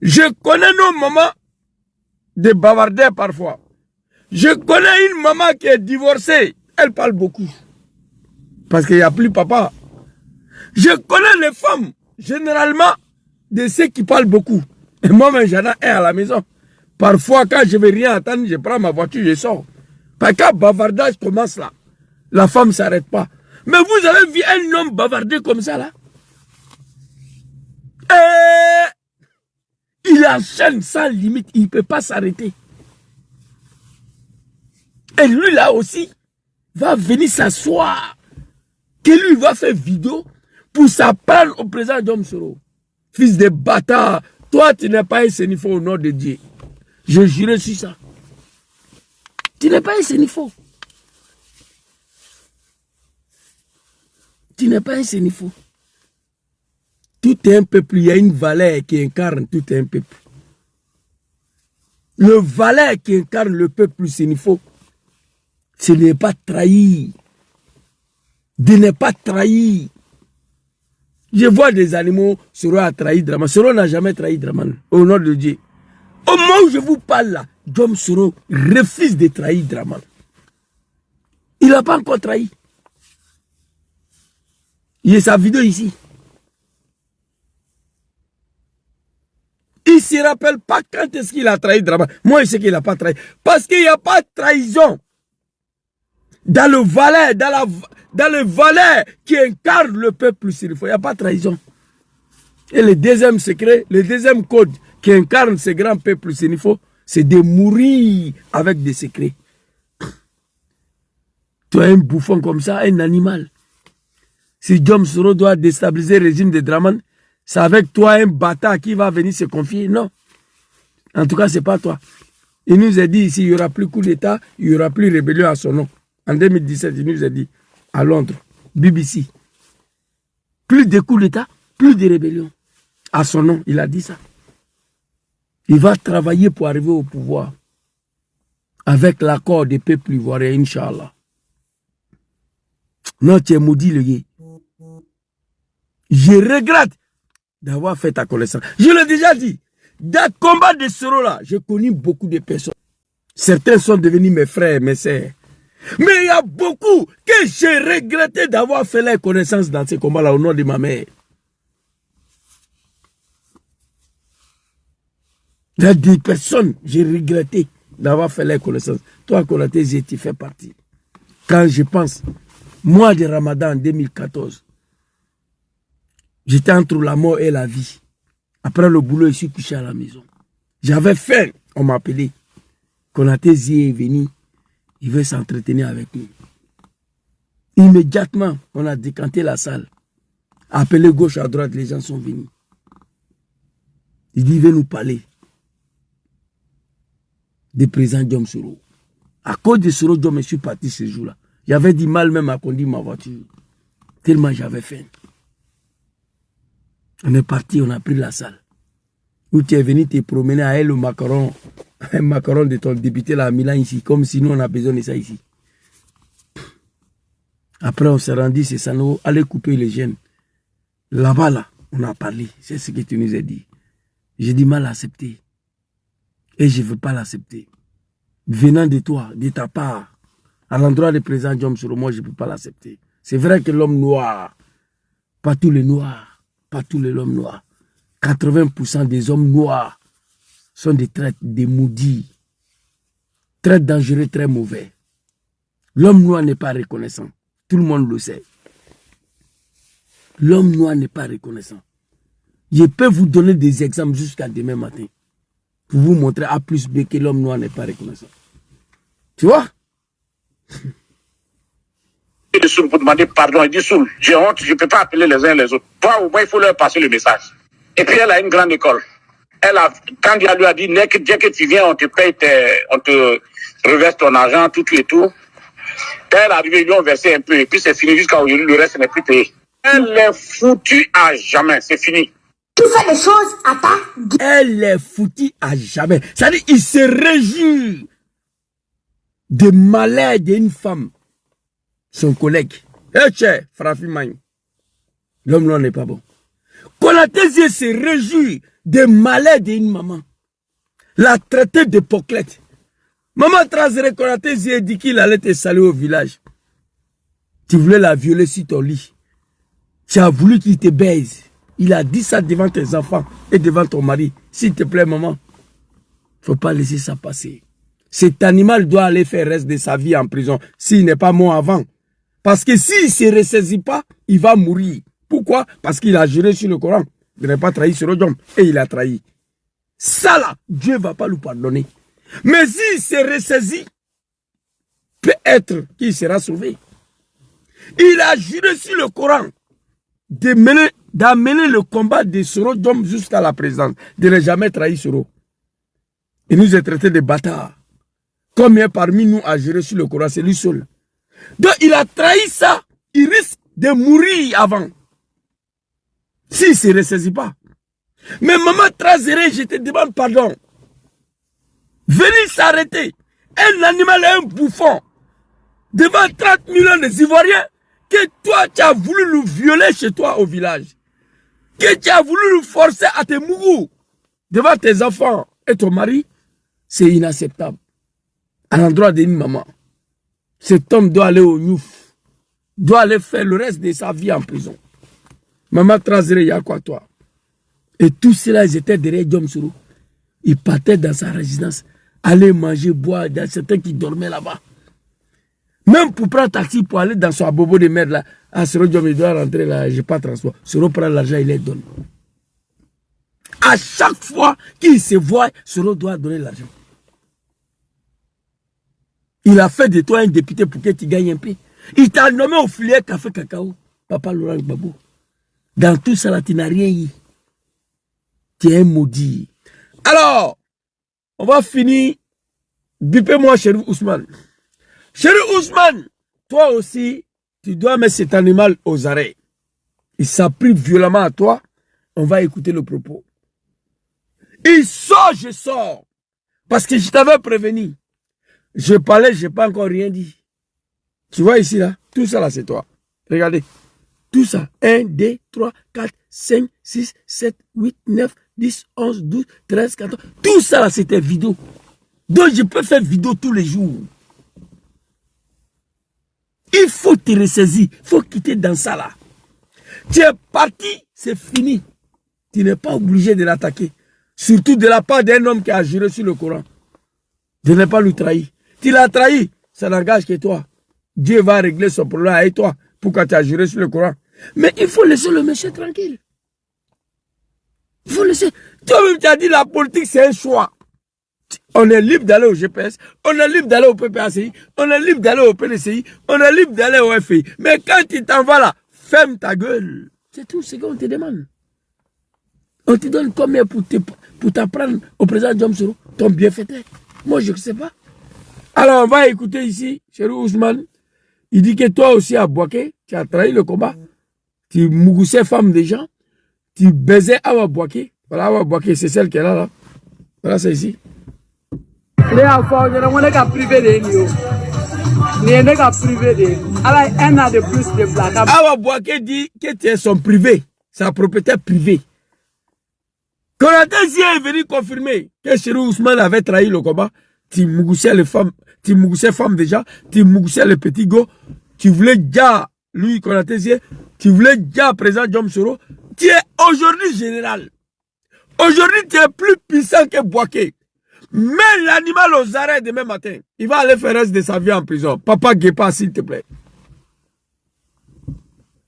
S2: Je connais nos mamans de bavarder parfois. Je connais une maman qui est divorcée. Elle parle beaucoup. Parce qu'il n'y a plus papa. Je connais les femmes, généralement, de ceux qui parlent beaucoup. Et moi-même, j'en ai un à la maison. Parfois, quand je ne veux rien attendre, je prends ma voiture, je sors. Parce que quand le bavardage commence là, la femme ne s'arrête pas. Mais vous avez vu un homme bavarder comme ça là? Il enchaîne sans limite, il ne peut pas s'arrêter. Et lui là aussi, va venir s'asseoir. Que lui va faire vidéo pour s'apprendre au président Djom Soro. Fils de bâtard, toi tu n'es pas un sénifo au nom de Dieu. Je jure sur ça. Tu n'es pas un sénifo. Tu n'es pas un sénifo. Tout est un peuple, il y a une valeur qui incarne tout un peuple. Le valeur qui incarne le peuple sénifo, ce n'est pas trahir. De ne pas trahir. Je vois des animaux, Soro a trahi Draman. Soro n'a jamais trahi Draman, au nom de Dieu. Au moment où je vous parle là, Djom Soro refuse de trahir Draman. Il n'a pas encore trahi. Il y a sa vidéo ici. Il ne se rappelle pas quand est-ce qu'il a trahi Draman. Moi, je sais qu'il n'a pas trahi. Parce qu'il n'y a pas de trahison. Dans le valet, dans le valet qui incarne le peuple sénifo, il n'y a pas de trahison. Et le deuxième secret, le deuxième code qui incarne ce grand peuple sénifo, c'est de mourir avec des secrets. Tu es un bouffon comme ça, un animal. Si Djom Soro doit déstabiliser le régime de Draman, c'est avec toi un bâtard qui va venir se confier. Non. En tout cas, ce n'est pas toi. Il nous a dit ici, il n'y aura plus coup d'État, il n'y aura plus rébellion à son nom. En 2017, il nous a dit, à Londres, BBC, plus de coups d'État, plus de rébellion. À son nom, il a dit ça. Il va travailler pour arriver au pouvoir avec l'accord des peuples ivoiriens, Inch'Allah. Non, tu es maudit, le gars. Je regrette d'avoir fait ta connaissance. Je l'ai déjà dit. Dans le combat de Soro là, j'ai connu beaucoup de personnes. Certains sont devenus mes frères, mes sœurs. Mais il y a beaucoup que j'ai regretté d'avoir fait la connaissance dans ces combats-là au nom de ma mère. Il y a des personnes, j'ai regretté d'avoir fait la connaissance. Toi, Konaté, tu fais partie. Quand je pense, mois de Ramadan en 2014, j'étais entre la mort et la vie. Après le boulot, je suis couché à la maison. J'avais faim. on m'a appelé. Konaté Zie est venu. Il veut s'entretenir avec nous. Immédiatement, on a décanté la salle. Appelé gauche à droite, les gens sont venus. Il dit, il veut nous parler du président Diom Soro. À cause de Soro Diom, je suis parti ce jour-là. J'avais du mal même à conduire ma voiture. Tellement j'avais faim. On est parti, on a pris la salle. Où tu es venu te promener à elle, le macaron, un macaron de ton député là à Milan ici, comme si nous on a besoin de ça ici. Après on s'est rendu, c'est ça, nous allez couper les gènes. Là-bas là, on a parlé, c'est ce que tu nous as dit. J'ai du mal à accepter. Et je ne veux pas l'accepter. Venant de toi, de ta part, à l'endroit du président Diom Soro, moi je ne peux pas l'accepter. C'est vrai que l'homme noir, pas tous les noirs, pas tous les hommes noirs, 80% des hommes noirs sont des traîtres, des maudits, très dangereux, très mauvais. L'homme noir n'est pas reconnaissant. Tout le monde le sait. L'homme noir n'est pas reconnaissant. Je peux vous donner des exemples jusqu'à demain matin pour vous montrer A plus B que l'homme noir n'est pas reconnaissant. Tu vois?
S4: Soul pour demander pardon. Il dit Soul, j'ai honte, je ne peux pas appeler les uns les autres. Toi, au moins, il faut leur passer le message. Et puis, elle a une grande école. Quand il lui a dit, dès que tu viens, on te paye, on te reverse ton argent, tout et tout. Quand elle est arrivée, ils lui ont versé un peu. Et puis, c'est fini jusqu'à aujourd'hui, le reste n'est plus payé. Elle est foutue à jamais, c'est fini.
S5: Tu fais des choses à ta guise.
S2: Elle est foutue à jamais. C'est-à-dire, il se réjouit de malheur d'une femme. Son collègue. Eh, tchè, Frafi Magne. L'homme là n'est pas bon. Konaté Zie se réjouit des malheurs d'une maman. La traité de poclette. Maman Trazere Konaté Zie dit qu'il allait te saluer au village. Tu voulais la violer sur ton lit. Tu as voulu qu'il te baise. Il a dit ça devant tes enfants et devant ton mari. S'il te plaît, maman, faut pas laisser ça passer. Cet animal doit aller faire le reste de sa vie en prison s'il n'est pas mort avant. Parce que s'il ne se ressaisit pas, il va mourir. Pourquoi? Parce qu'il a juré sur le Coran de ne pas trahir Soro Diom et il a trahi. Ça là, Dieu ne va pas lui pardonner. Mais s'il se ressaisit, peut-être qu'il sera sauvé. Il a juré sur le Coran d'amener le combat de Soro Diom jusqu'à la présidence, de ne jamais trahir Soro. Il nous a traités de bâtards. Combien parmi nous a juré sur le Coran? C'est lui seul. Donc il a trahi ça. Il risque de mourir avant. S'il ne se ressaisit pas. Mais maman Trazere, je te demande pardon. Venez s'arrêter. Un animal est un bouffon. Devant 30 millions d'Ivoiriens. Que toi tu as voulu nous violer chez toi au village. Que tu as voulu nous forcer à te mourir. Devant tes enfants et ton mari. C'est inacceptable. À l'endroit d'une maman. Cet homme doit aller au Niouf. Doit aller faire le reste de sa vie en prison. Maman Trazere, il y a quoi toi? Et tous ceux-là, ils étaient derrière Diom Soro. Ils partaient dans sa résidence. Aller manger, boire. Il y a certains qui dormaient là-bas. Même pour prendre taxi pour aller dans son bobo de merde là. Ah, Soro Diom, il doit rentrer là. J'ai pas de transport. Soro prend l'argent, il les donne. À chaque fois qu'il se voit, Soro doit donner l'argent. Il a fait de toi un député pour que tu gagnes un peu. Il t'a nommé au filière Café Cacao, Papa Laurent Gbagbo. Dans tout ça, là, tu n'as rien eu. Tu es un maudit. Alors, on va finir. Bipez-moi, Chéri Ousmane. Chéri Ousmane, toi aussi, tu dois mettre cet animal aux arrêts. Il s'applique violemment à toi. On va écouter le propos. Il sort, je sors. Parce que je t'avais prévenu. Je parlais, je n'ai pas encore rien dit. Tu vois ici, là, tout ça, là, c'est toi. Regardez. Tout ça. 1, 2, 3, 4, 5, 6, 7, 8, 9, 10, 11, 12, 13, 14. Tout ça, là, c'était vidéo. Donc, je peux faire vidéo tous les jours. Il faut te ressaisir. Il faut quitter dans ça, là. Tu es parti, c'est fini. Tu n'es pas obligé de l'attaquer. Surtout de la part d'un homme qui a juré sur le Coran. De ne pas lui trahir. Tu l'as trahi, ça n'engage que toi. Dieu va régler son problème avec toi. Pourquoi tu as juré sur le Coran? Mais il faut laisser le monsieur tranquille. Il faut laisser. Toi-même, tu as dit la politique, c'est un choix. On est libre d'aller au GPS, on est libre d'aller au PPACI, on est libre d'aller au PDCI, on est libre d'aller au FI. Mais quand tu t'en vas là, ferme ta gueule. C'est tout ce qu'on te demande. On te donne combien pour t'apprendre au président Diom Soro, ton bienfaiteur? Moi, je ne sais pas. Alors, on va écouter ici, Cherif Ousmane. Il dit que toi aussi à Bouaké, tu as trahi le combat. Tu mougoussais femme des gens. Tu baisais Awa Bouaké. Voilà, Awa Bouaké, c'est celle qui est là. Voilà, c'est ici.
S6: Ne y'a fɔ ɲɛna ko ne ka privé de ye nin ye o nin ye ne ka privé de ye ala ye un an de plus de bila a ka.
S2: Awa Bouaké dit que tu es son privé, sa propriété privée. Konaté Zie est venu confirmer que Cherif Ousmane avait trahi le combat. Tu mougoussais les femmes, tu mougoussais femmes déjà, tu mougoussais les petits go, tu voulais déjà lui Konaté Zie, tu voulais déjà président Diom Soro. Tu es aujourd'hui général. Aujourd'hui tu es plus puissant que Bouaké. Mets l'animal aux arrêts demain matin. Il va aller faire le reste de sa vie en prison. Papa Guépa, s'il te plaît.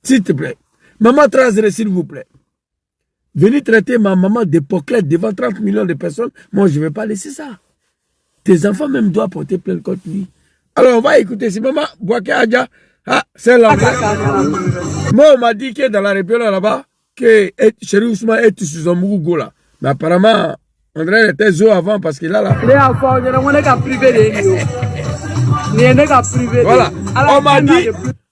S2: S'il te plaît. Maman Trazere, s'il vous plaît. Venez traiter ma maman d'hypocrite devant 30 millions de personnes. Moi, je ne vais pas laisser ça. Tes enfants même doivent porter plainte contre lui. Alors, on va écouter. Si maman Bouaké Adja, ah, c'est là. Moi, on m'a dit que dans la rébellion là-bas, que Cherif Ousmane est sur son mougo là. Mais apparemment, André était zo avant parce qu'il a là. Voilà.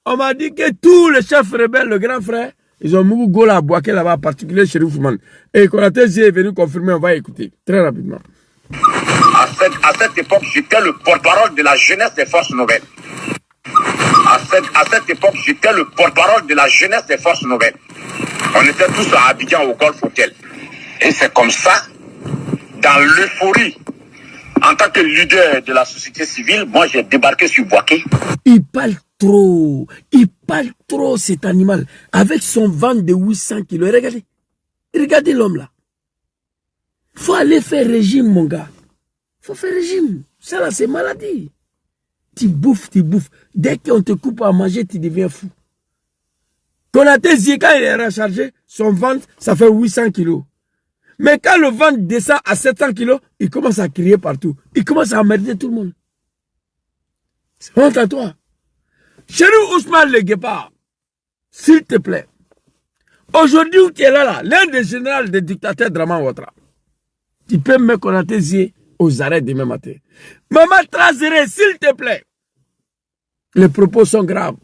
S2: On m'a dit que tous les chefs rebelles, le grand frère, ils ont mis go à Bouaké là-bas, en particulier Cherif Ousmane. Et Konaté Zie est venu confirmer, on va écouter très rapidement.
S4: À cette époque, j'étais le porte-parole de la jeunesse des forces nouvelles. À cette époque, j'étais le porte-parole de la jeunesse des forces nouvelles. On était tous à Abidjan au Golf Hotel. Et c'est comme ça, dans l'euphorie, en tant que leader de la société civile, moi j'ai débarqué sur Bouaké.
S2: Il parle trop cet animal. Avec son ventre de 800 kilos. Regardez l'homme là. Faut aller faire régime, mon gars. Faut faire régime. Ça là, c'est maladie. Tu bouffes. Dès qu'on te coupe à manger, tu deviens fou. Konaté Zie, quand il est rechargé, son ventre, ça fait 800 kilos. Mais quand le ventre descend à 700 kilos, il commence à crier partout. Il commence à emmerder tout le monde. C'est honte à toi. Cherif Ousmane le Guépard, s'il te plaît. Aujourd'hui où tu es là, l'un des généraux des dictateurs Draman Ouattara, tu peux me Konaté Zie aux arrêts demain matin. Maman Trazere, s'il te plaît. Les propos sont graves.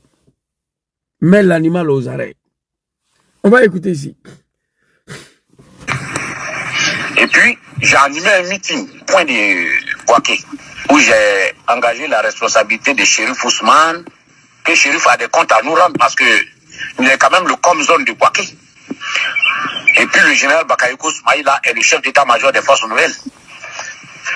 S2: Mets l'animal aux arrêts. On va écouter ici.
S4: Et puis, j'ai animé un meeting, point de Bouaké, où j'ai engagé la responsabilité de Cherif Ousmane, que Cherif a des comptes à nous rendre parce que il est quand même le com-zone de Bouaké. Et puis le général Bakayoko Soumaïla est le chef d'état-major des forces nouvelles.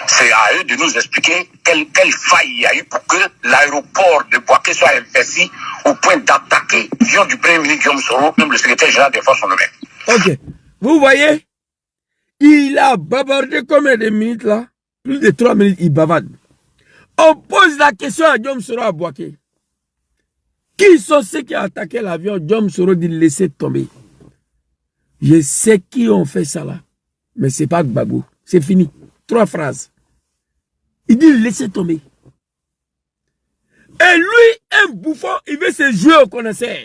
S4: C'est à eux de nous expliquer quelle faille il y a eu pour que l'aéroport de Bouaké soit investi au point d'attaquer l'avion du premier ministre Diom Soro, même le secrétaire général des forces nouvelles.
S2: Ok. Vous voyez, il a bavardé combien de minutes là? Plus de 3 minutes, il bavarde. On pose la question à Diom Soro à Bouaké. Qui sont ceux qui ont attaqué l'avion? Diom Soro dit laisser tomber. Je sais qui ont fait ça là. Mais c'est pas Gbagbo. C'est fini. 3 phrases. Il dit laissez tomber. Et lui, un bouffon, il veut se jouer au connaisseur.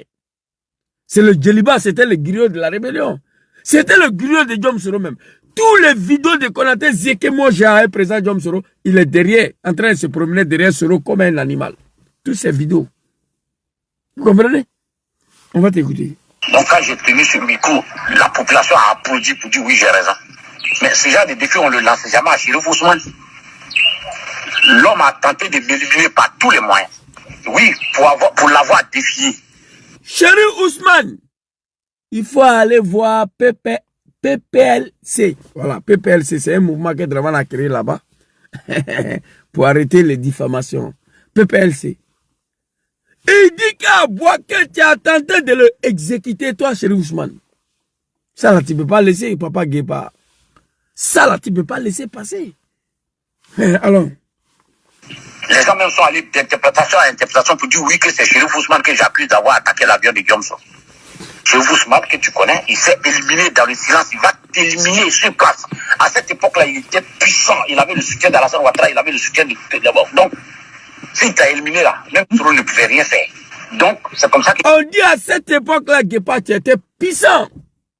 S2: C'est le Djeliba, c'était le griot de la rébellion. C'était le griot de Diom Soro même. Tous les vidéos de Konaté Zie que moi j'ai à présent Diom Soro, il est derrière, en train de se promener derrière Soro comme un animal. Toutes ces vidéos. Vous comprenez? On va t'écouter.
S4: Donc quand j'ai tenu ce micro, la population a applaudi pour dire oui, j'ai raison. Mais ce genre de défi, on ne le lance jamais à Cherif Ousmane. L'homme a tenté de m'éliminer par tous les moyens. Oui, pour l'avoir défié.
S2: Cherif Ousmane, il faut aller voir PPLC. Voilà, PPLC, c'est un mouvement que Draman a créé là-bas pour arrêter les diffamations. PPLC. Il dit qu'à Bouaké, tu as tenté de le exécuter, toi, Cherif Ousmane. Ça là, tu ne peux pas laisser, Papa Guépa. Ça là, tu ne peux pas laisser passer. Alors.
S4: Les gens même sont allés d'interprétation à interprétation pour dire oui que c'est Cherif Ousmane que j'accuse d'avoir attaqué l'avion de Diom Soro. Cherif Ousmane que tu connais, il s'est éliminé dans le silence, il va éliminé sur place. À cette époque-là, il était puissant. Il avait le soutien d'Alassane Ouattara, il avait le soutien de d'abord. Donc, s'il t'a éliminé là, même Soro ne pouvait rien faire. Donc, c'est comme ça que...
S2: On dit à cette époque-là, Guépa, tu étais puissant.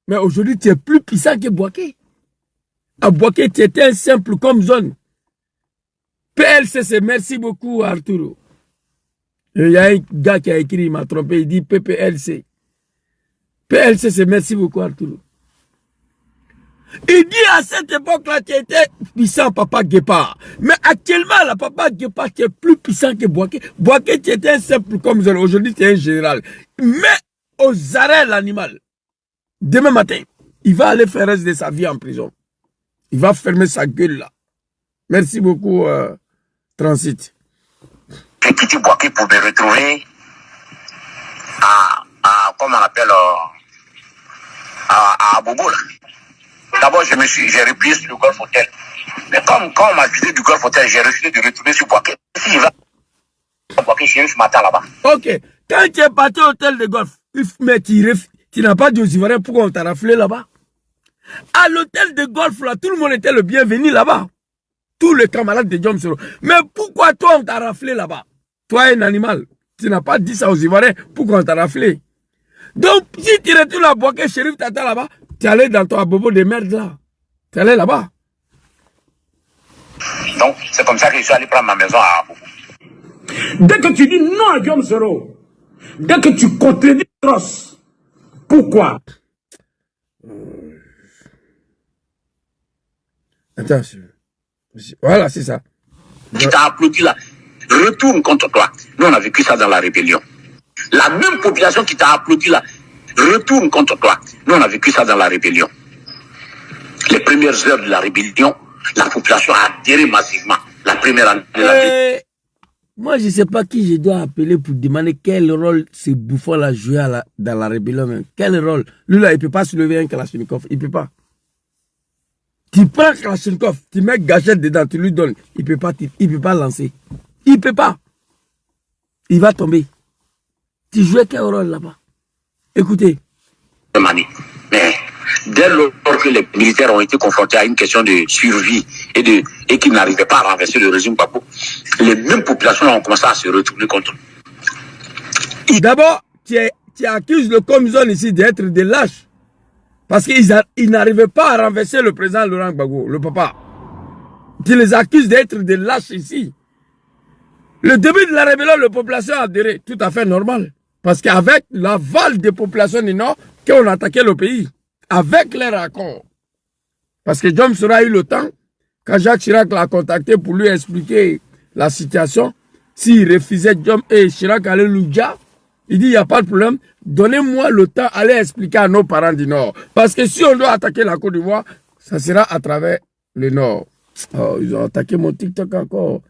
S2: Mais aujourd'hui, tu es plus puissant que Bouaké. À Bouaké, tu étais un simple comme zone. PLCC, merci beaucoup, Arturo. Il y a un gars qui a écrit, il m'a trompé, il dit PPLC. PLCC, merci beaucoup, Arturo. Il dit à cette époque-là, tu étais puissant, Papa Guépa. Mais actuellement, la Papa Guépa, tu es plus puissant que Bouaké. Bouaké, tu étais un simple comme zone. Aujourd'hui, tu es un général. Mais aux arrêts, l'animal. Demain matin, il va aller faire reste de sa vie en prison. Il va fermer sa gueule là. Merci beaucoup, Transit.
S4: J'ai quitté Bouaké pour me retrouver comment on appelle, à Bobo là. D'abord, j'ai replié sur le Golf Hotel. Mais quand on m'a visité du Golf Hotel, j'ai refusé de retourner sur Bouaké. S'il va à Bouaké, je ce matin là-bas.
S2: Ok. Quand tu es parti au hôtel de golf, mais tu n'as pas dit Ivoiriens pourquoi on t'a raflé là-bas. À l'hôtel de golf, là, tout le monde était le bienvenu là-bas. Tous les camarades de Diom Soro. Mais pourquoi toi, on t'a raflé là-bas? Toi, un animal. Tu n'as pas dit ça aux Ivoiriens pourquoi on t'a raflé. Donc, si tu retournes à Bouaké, Chérif Tata là-bas, tu allais dans ton bobo de merde là. Tu allais là-bas.
S4: Donc, c'est comme ça que je suis allé prendre ma maison à Bobo.
S3: Dès que tu dis non à Diom Soro, dès que tu contredis Cross, pourquoi?
S2: Attends, voilà, c'est ça.
S4: Qui t'a applaudi là, retourne contre toi. Nous, on a vécu ça dans la rébellion. La même population qui t'a applaudi là, retourne contre toi. Nous, on a vécu ça dans la rébellion. Les premières heures de la rébellion, la population a adhéré massivement. La première année de la rébellion.
S2: Moi, je ne sais pas qui je dois appeler pour demander quel rôle ce bouffon-là joué dans la rébellion. Même. Quel rôle? Lui, là, il ne peut pas soulever un Kalachnikov. Il ne peut pas. Tu prends Kalachnikov, tu mets gâchette dedans, tu lui donnes. Il ne peut pas lancer. Il ne peut pas. Il va tomber. Tu jouais quel rôle là-bas? Écoutez.
S4: Mais dès lors que les militaires ont été confrontés à une question de survie et qu'ils n'arrivaient pas à renverser le régime Gbagbo, les mêmes populations ont commencé à se retourner contre eux.
S2: D'abord, tu accuses le Comzone ici d'être des lâches. Parce qu'ils n'arrivaient pas à renverser le président Laurent Gbagbo, le papa. Tu les accuses d'être des lâches ici. Le début de la rébellion, la population a adhéré. Tout à fait normal. Parce qu'avec l'aval des populations du Nord, qu'on a attaqué le pays. Avec les raccords. Parce que Diom Soro a eu le temps, quand Jacques Chirac l'a contacté pour lui expliquer la situation, s'il refusait Diom et Chirac allait lui dire, il dit, il n'y a pas de problème, donnez-moi le temps, allez expliquer à nos parents du Nord. Parce que si on doit attaquer la Côte d'Ivoire, ça sera à travers le Nord. Oh, ils ont attaqué mon TikTok encore.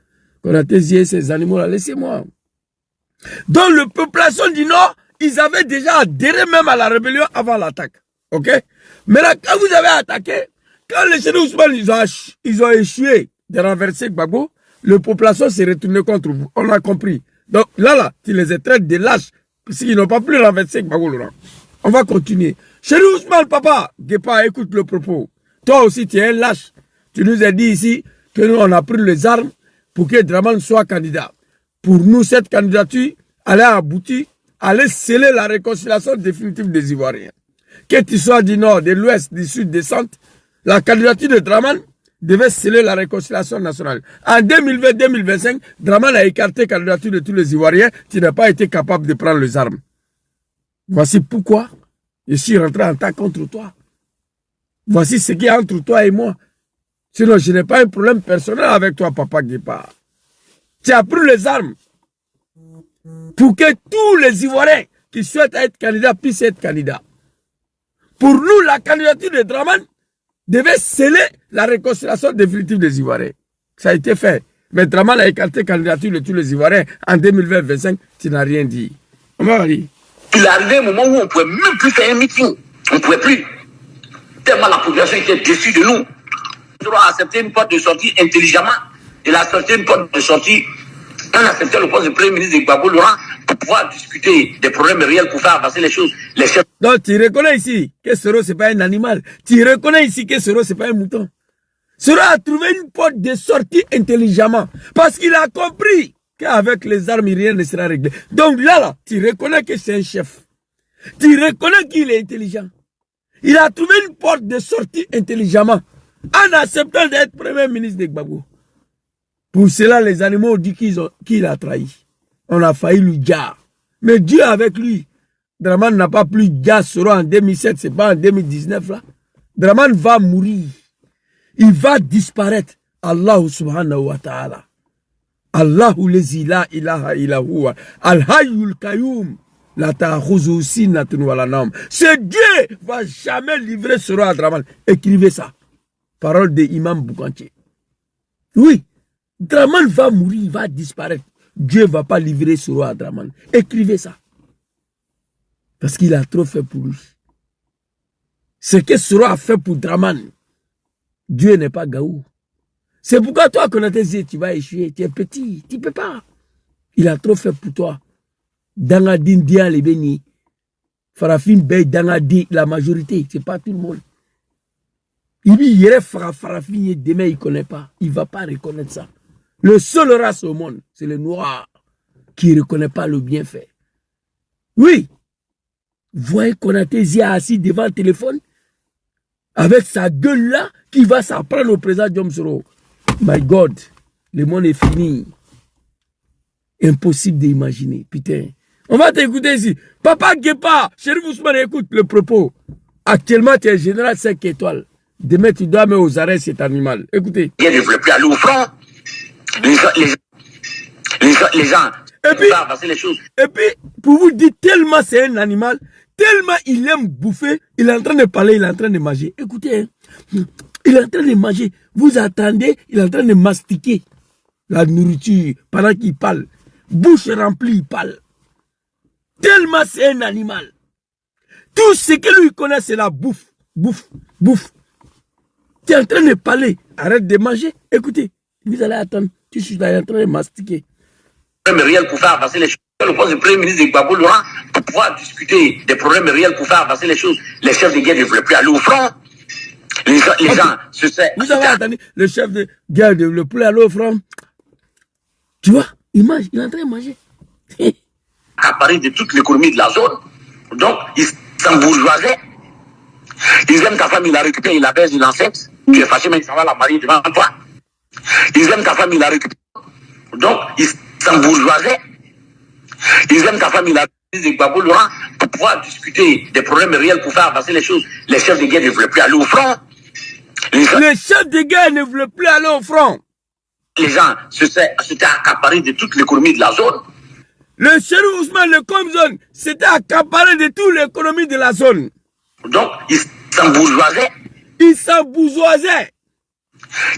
S2: Qu'on a tésillé ces animaux-là, laissez-moi. Donc, la population du Nord, ils avaient déjà adhéré même à la rébellion avant l'attaque. Ok? Mais là, quand vous avez attaqué, quand les Chéri Ousmane, ils ont échoué de renverser Gbagbo, la population s'est retournée contre vous. On a compris. Donc là, tu les traites de lâches, parce qu'ils n'ont pas pu renverser Gbagbo Laurent. On va continuer. Chéri Ousmane, papa, Guépa, écoute le propos. Toi aussi, tu es un lâche. Tu nous as dit ici que nous, on a pris les armes pour que Dramane soit candidat. Pour nous, cette candidature allait aboutir, allait sceller la réconciliation définitive des Ivoiriens. Que tu sois du Nord, de l'Ouest, du Sud, du Centre, la candidature de Dramane devait sceller la réconciliation nationale. En 2020-2025, Dramane a écarté la candidature de tous les Ivoiriens qui n'ont pas été capables de prendre les armes. Voici pourquoi je suis rentré en attaque contre toi. Voici ce qui est entre toi et moi. Sinon, je n'ai pas un problème personnel avec toi, Papa Guépa. Tu as pris les armes pour que tous les Ivoiriens qui souhaitent être candidats puissent être candidats. Pour nous, la candidature de Dramane devait sceller la réconciliation définitive des Ivoiriens. Ça a été fait. Mais Dramane a écarté la candidature de tous les Ivoiriens en 2020-2025. Tu n'as rien dit. On va aller.
S4: Il est arrivé un moment où on ne pouvait même plus faire un meeting. On ne pouvait plus. Tellement la population était déçue de nous. On a accepté une porte de sortie intelligemment. Il a accepté une porte de sortie. On a accepté le poste de Premier ministre de Gbagbo Laurent. pour pouvoir discuter des problèmes réels, pour faire avancer les choses. Les chefs.
S2: Donc tu reconnais ici que Soro c'est pas un animal. Tu reconnais ici que Soro c'est pas un mouton. Soro a trouvé une porte de sortie intelligemment. Parce qu'il a compris qu'avec les armes, rien ne sera réglé. Donc là, tu reconnais que c'est un chef. Tu reconnais qu'il est intelligent. Il a trouvé une porte de sortie intelligemment. En acceptant d'être premier ministre de Gbagbo. Pour cela, les animaux ont dit qu'il a trahi. On a failli lui dire. Mais Dieu avec lui. Draman n'a pas plus dire Soro en 2007, c'est pas en 2019 là. Draman va mourir. Il va disparaître. Allah subhanahu wa ta'ala. Allahu lezi la ilaha illa huwa. Al-hayyul qayyum. La ta'khuzu sinatun wa la nawm. Ce Dieu va jamais livrer Soro à Draman. Écrivez ça. Parole de Imam Boukanché. Oui. Draman va mourir, il va disparaître. Dieu ne va pas livrer Soro à Draman. Écrivez ça. Parce qu'il a trop fait pour lui. Ce que Soro a fait pour Draman, Dieu n'est pas Gaou. C'est pourquoi toi, Konaté, tu vas échouer. Tu es petit, tu ne peux pas. Il a trop fait pour toi. Dangadin Dia les bénis. Farafin Bey Dangadin, la majorité, ce n'est pas tout le monde. Il dit, il Farafin, demain, il ne connaît pas. Il ne va pas reconnaître ça. Le seul race au monde, c'est le noir qui ne reconnaît pas le bienfait. Oui. Voyez Konaté Zia assis devant le téléphone avec sa gueule là qui va s'apprendre au président Diom Soro. My God, le monde est fini. Impossible d'imaginer. Putain. On va t'écouter ici. Papa Guépa, Chérif Ousmane, écoute le propos. Actuellement, tu es général 5 étoiles. Demain, tu dois mettre aux arrêts cet animal. Écoutez.
S4: Il ne veut plus aller au front. Les gens avancer les choses.
S2: Et puis, pour vous dire, tellement c'est un animal, tellement il aime bouffer, il est en train de parler, il est en train de manger. Écoutez, hein, il est en train de manger. Vous attendez, il est en train de mastiquer la nourriture pendant qu'il parle. Bouche remplie, il parle. Tellement c'est un animal. Tout ce que lui connaît, c'est la bouffe. Bouffe, bouffe. Tu es en train de parler. Arrête de manger. Écoutez, vous allez attendre. Tu suis en train de mastiquer.
S4: Problèmes réels pour faire avancer les choses. Le poste du premier ministre de Gbagbo Laurent, pour pouvoir discuter des problèmes réels pour faire avancer les choses. Les chefs de guerre ne veulent plus aller au front. Les gens se servent.
S2: Vous avez entendu le chef de guerre ne veut plus aller au front. Tu vois, il mange, il est en train de manger.
S4: Accaparé de toute l'économie de la zone. Donc, ils s'embourgeoisaient. Ils aiment ta femme, il la récupère, il la baise, il l'enceinte. Tu es fâché, mais il s'en va la marier devant toi. Ils aiment ta femme, il la récupère. Donc, ils s'embourgeoisaient. Ils aiment ta femme, il la récupère de Gbagbo Laurent pour pouvoir discuter des problèmes réels pour faire avancer les choses. Les chefs de guerre ne veulent plus aller au front.
S2: Les chefs de guerre ne veulent plus aller au front.
S4: Les gens s'étaient accaparés de toute l'économie de la zone.
S2: Le Chérif Ousmane, le Comzone, s'était accaparé de toute l'économie de la zone.
S4: Donc, ils s'embourgeoisaient.
S2: Ils s'embourgeoisaient.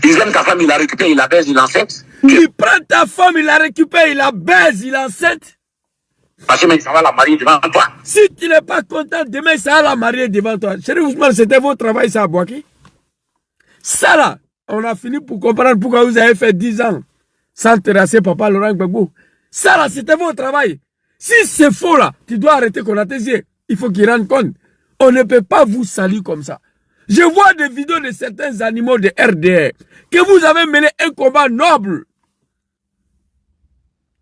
S4: Ils aiment ta femme, il la récupère, il la baise, il l'enceinte.
S2: Il prend ta femme, il la récupère, il la baise, il l'enceinte.
S4: Parce que ça va la marier devant toi.
S2: Si tu n'es pas content, demain, ça va la marier devant toi. Chérif Ousmane, c'était votre travail, ça, à Boaké. Ça, là, on a fini pour comprendre pourquoi vous avez fait 10 ans sans terrasser Papa Laurent Gbagbo. Ça, là, c'était votre travail. Si c'est faux, là, tu dois arrêter Konaté. Il faut qu'il rende compte. On ne peut pas vous saluer comme ça. Je vois des vidéos de certains animaux de RDR que vous avez mené un combat noble.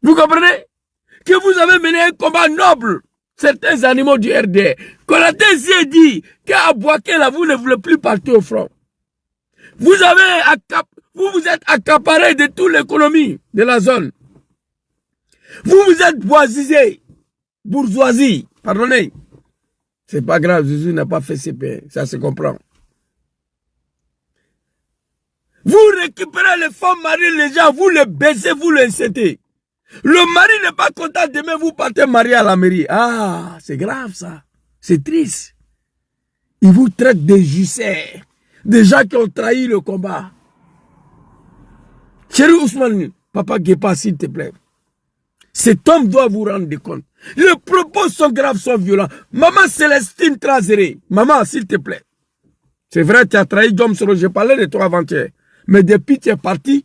S2: Vous comprenez? Que vous avez mené un combat noble. Certains animaux du RDR. Konaté dit qu'à Boaké, là, vous ne voulez plus partir au front. Vous vous êtes accaparé de toute l'économie de la zone. Vous vous êtes boisisé. Bourgeoisie. Pardonnez. C'est pas grave, Jésus n'a pas fait CP. Ça se comprend. Vous récupérez les femmes mariées, les gens, vous les baissez, vous les incitez. Le mari n'est pas content, demain vous partez marier à la mairie. Ah, c'est grave ça. C'est triste. Il vous traite de jussés. Des gens qui ont trahi le combat. Chérif Ousmane, Papa Guépa, s'il te plaît. Cet homme doit vous rendre compte. Les propos sont graves, sont violents. Maman Célestine Trazéré, maman, s'il te plaît. C'est vrai, tu as trahi Diom Soro, j'ai parlé de toi avant-hier. Mais depuis que tu es parti,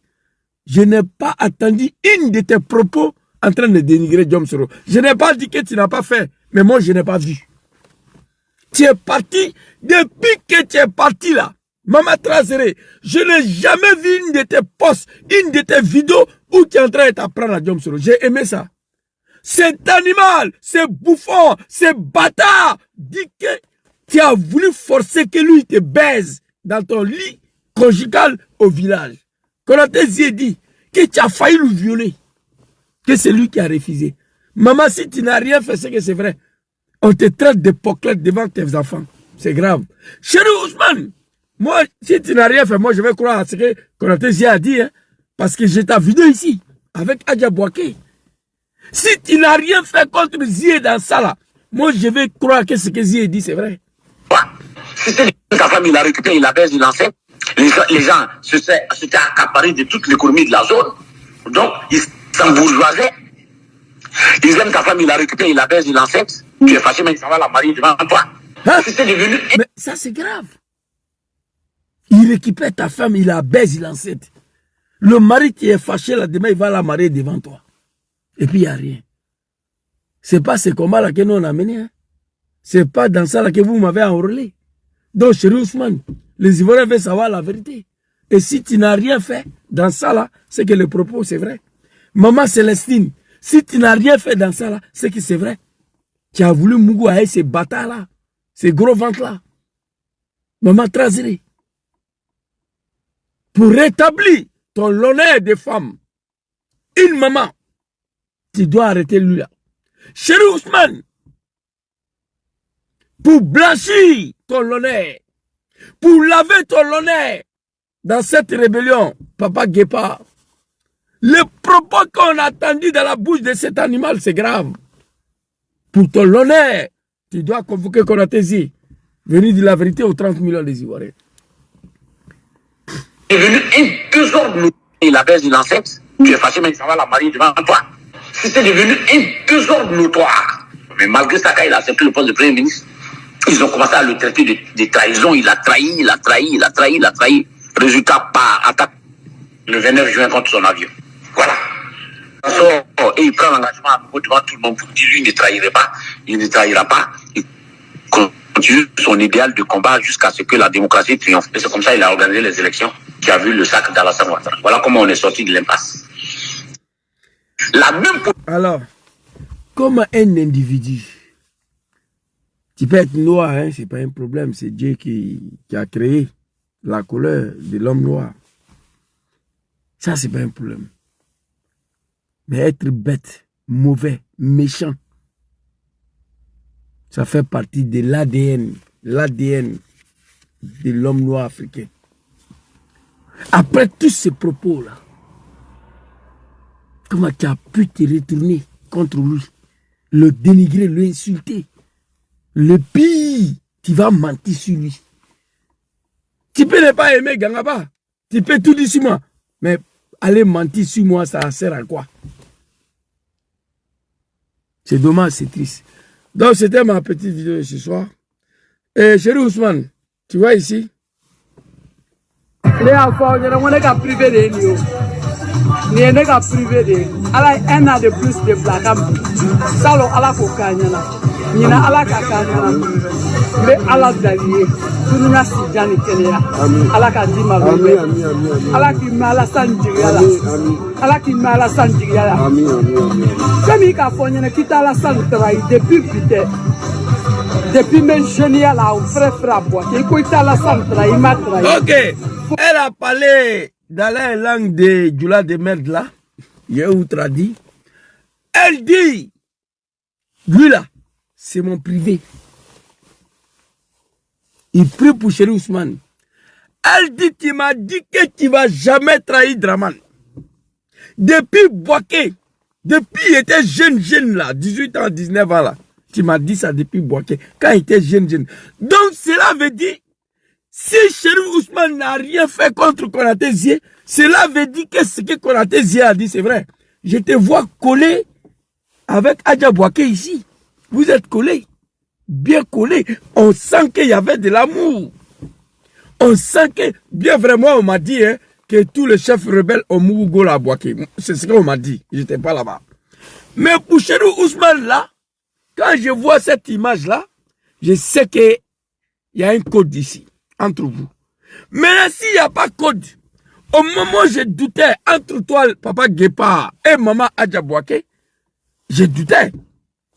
S2: je n'ai pas attendu une de tes propos en train de dénigrer Diom Soro. Je n'ai pas dit que tu n'as pas fait, mais moi je n'ai pas vu. Tu es parti, depuis que tu es parti là, Maman Trazeré, je n'ai jamais vu une de tes posts, une de tes vidéos où tu es en train de t'apprendre à Diom Soro. J'ai aimé ça. Cet animal, ce bouffon, ce bâtard, dit que tu as voulu forcer que lui te baise dans ton lit conjugal au village. Konaté Zie dit que tu as failli le violer, que c'est lui qui a refusé. Maman, si tu n'as rien fait, c'est que c'est vrai. On te traite de poclette devant tes enfants. C'est grave. Chéri Ousmane, moi, si tu n'as rien fait, moi je vais croire à ce que Konaté Zie a dit, hein, parce que j'ai ta vidéo ici, avec Adja Bouaké. Si tu n'as rien fait contre Zie dans ça là, moi je vais croire que ce que Zie dit, c'est vrai.
S4: Si c'est ta femme, il a récupéré, il a baissé, il enseigne. Les gens s'étaient accaparés de toute l'économie de la zone. Donc, ils s'embourgeoisaient. Ils aiment ta femme, il a récupéré, il la baise, il enseigne. Tu es fâché, mais ça va la marier devant toi.
S2: Hein?
S4: Si c'est devenu...
S2: Mais ça, c'est grave. Il récupère ta femme, il la baise, il enseigne. Le mari qui est fâché, là, demain, il va la marier devant toi. Et puis, il n'y a rien. C'est pas ce combat-là que nous on a mené. Hein? C'est pas dans ça là que vous m'avez enrôlé. Donc, chéri Ousmane, les Ivoiriens veulent savoir la vérité. Et si tu n'as rien fait dans ça là, c'est que le propos c'est vrai. Maman Célestine, si tu n'as rien fait dans ça là, c'est que c'est vrai. Tu as voulu Mougou avec ces bâtards là, ces gros ventres là. Maman Trazeré. Pour rétablir ton honneur de femme, une maman, tu dois arrêter lui là. Chéri Ousmane, pour blanchir ton honneur, pour laver ton honneur dans cette rébellion, Papa Guépard, les propos qu'on a entendus dans la bouche de cet animal, c'est grave. Pour ton honneur, tu dois convoquer Konaté Zie, venir dire la vérité aux 30 millions des Ivoiriens.
S4: Il est venu un désordre, il la baise, il enseigne. Tu es fâché, mais ça va la marier devant toi. C'était devenu un désordre notoire. Mais malgré ça, quand il a accepté le poste de Premier ministre, ils ont commencé à le traiter de trahison. Il a trahi. Résultat, par attaque le 29 juin contre son avion. Voilà. Et il prend l'engagement à nouveau devant tout le monde pour dire lui ne trahirait pas, il ne trahira pas. Il continue son idéal de combat jusqu'à ce que la démocratie triomphe. Et c'est comme ça qu'il a organisé les élections qui a vu le sac d'Alassane Ouattara. Voilà comment on est sorti de l'impasse.
S2: Alors, comme un individu, tu peux être noir, hein, c'est pas un problème, c'est Dieu qui a créé la couleur de l'homme noir. Ça, c'est pas un problème. Mais être bête, mauvais, méchant, ça fait partie de l'ADN de l'homme noir africain. Après tous ces propos-là, comment tu as pu te retourner contre lui, le dénigrer, l'insulter? Le pire, tu vas mentir sur lui. Tu peux ne pas aimer Gangaba, tu peux tout dire sur moi, mais aller mentir sur moi, ça sert à quoi? C'est dommage, c'est triste. Donc c'était ma petite vidéo de ce soir. Et chéri Ousmane, tu vois ici?
S6: Les enfants, je ne pas privé de nous. Je ne pas privé de nous. Alors, un an de plus de placam. Salo ala kokanyana. Nina ala kakanyana. Mais ala dalier. Tout nous a si jani kelia. Ala kadima bébé. Ala qui mala sanjiriala. Ala qui mala sanjiriala. Comme il a fait, qui t'a la santraï depuis putain. Depuis même jeune là, on frère bois. Qui t'a la santraï, il m'a trahi.
S2: Ok. Elle a parlé dans la langue de Djoula de merde là. Yéhoutra dit. Elle dit, lui là, c'est mon privé. Il prie pour chéri Ousmane. Elle dit, tu m'as dit que tu ne vas jamais trahir Draman. Depuis Bouaké, depuis il était jeune là, 18 ans, 19 ans là. Tu m'as dit ça depuis Bouaké, quand il était jeune. Donc cela veut dire, si chéri Ousmane n'a rien fait contre Konaté Zie, cela veut dire que ce que Konaté Zie a dit, c'est vrai. Je te vois collé avec Adja Bouaké ici. Vous êtes collés, bien collés. On sent qu'il y avait de l'amour. On sent que, bien vraiment, on m'a dit hein, que tous les chefs rebelles ont Mougo la Bouaké. C'est ce qu'on m'a dit. Je n'étais pas là-bas. Mais pour Chérif Ousmane là, quand je vois cette image-là, je sais qu'il y a un code ici, entre vous. Maintenant, s'il n'y a pas de code, au moment où je doutais entre toi, Papa Guépard et Maman Adjabouaké, je doutais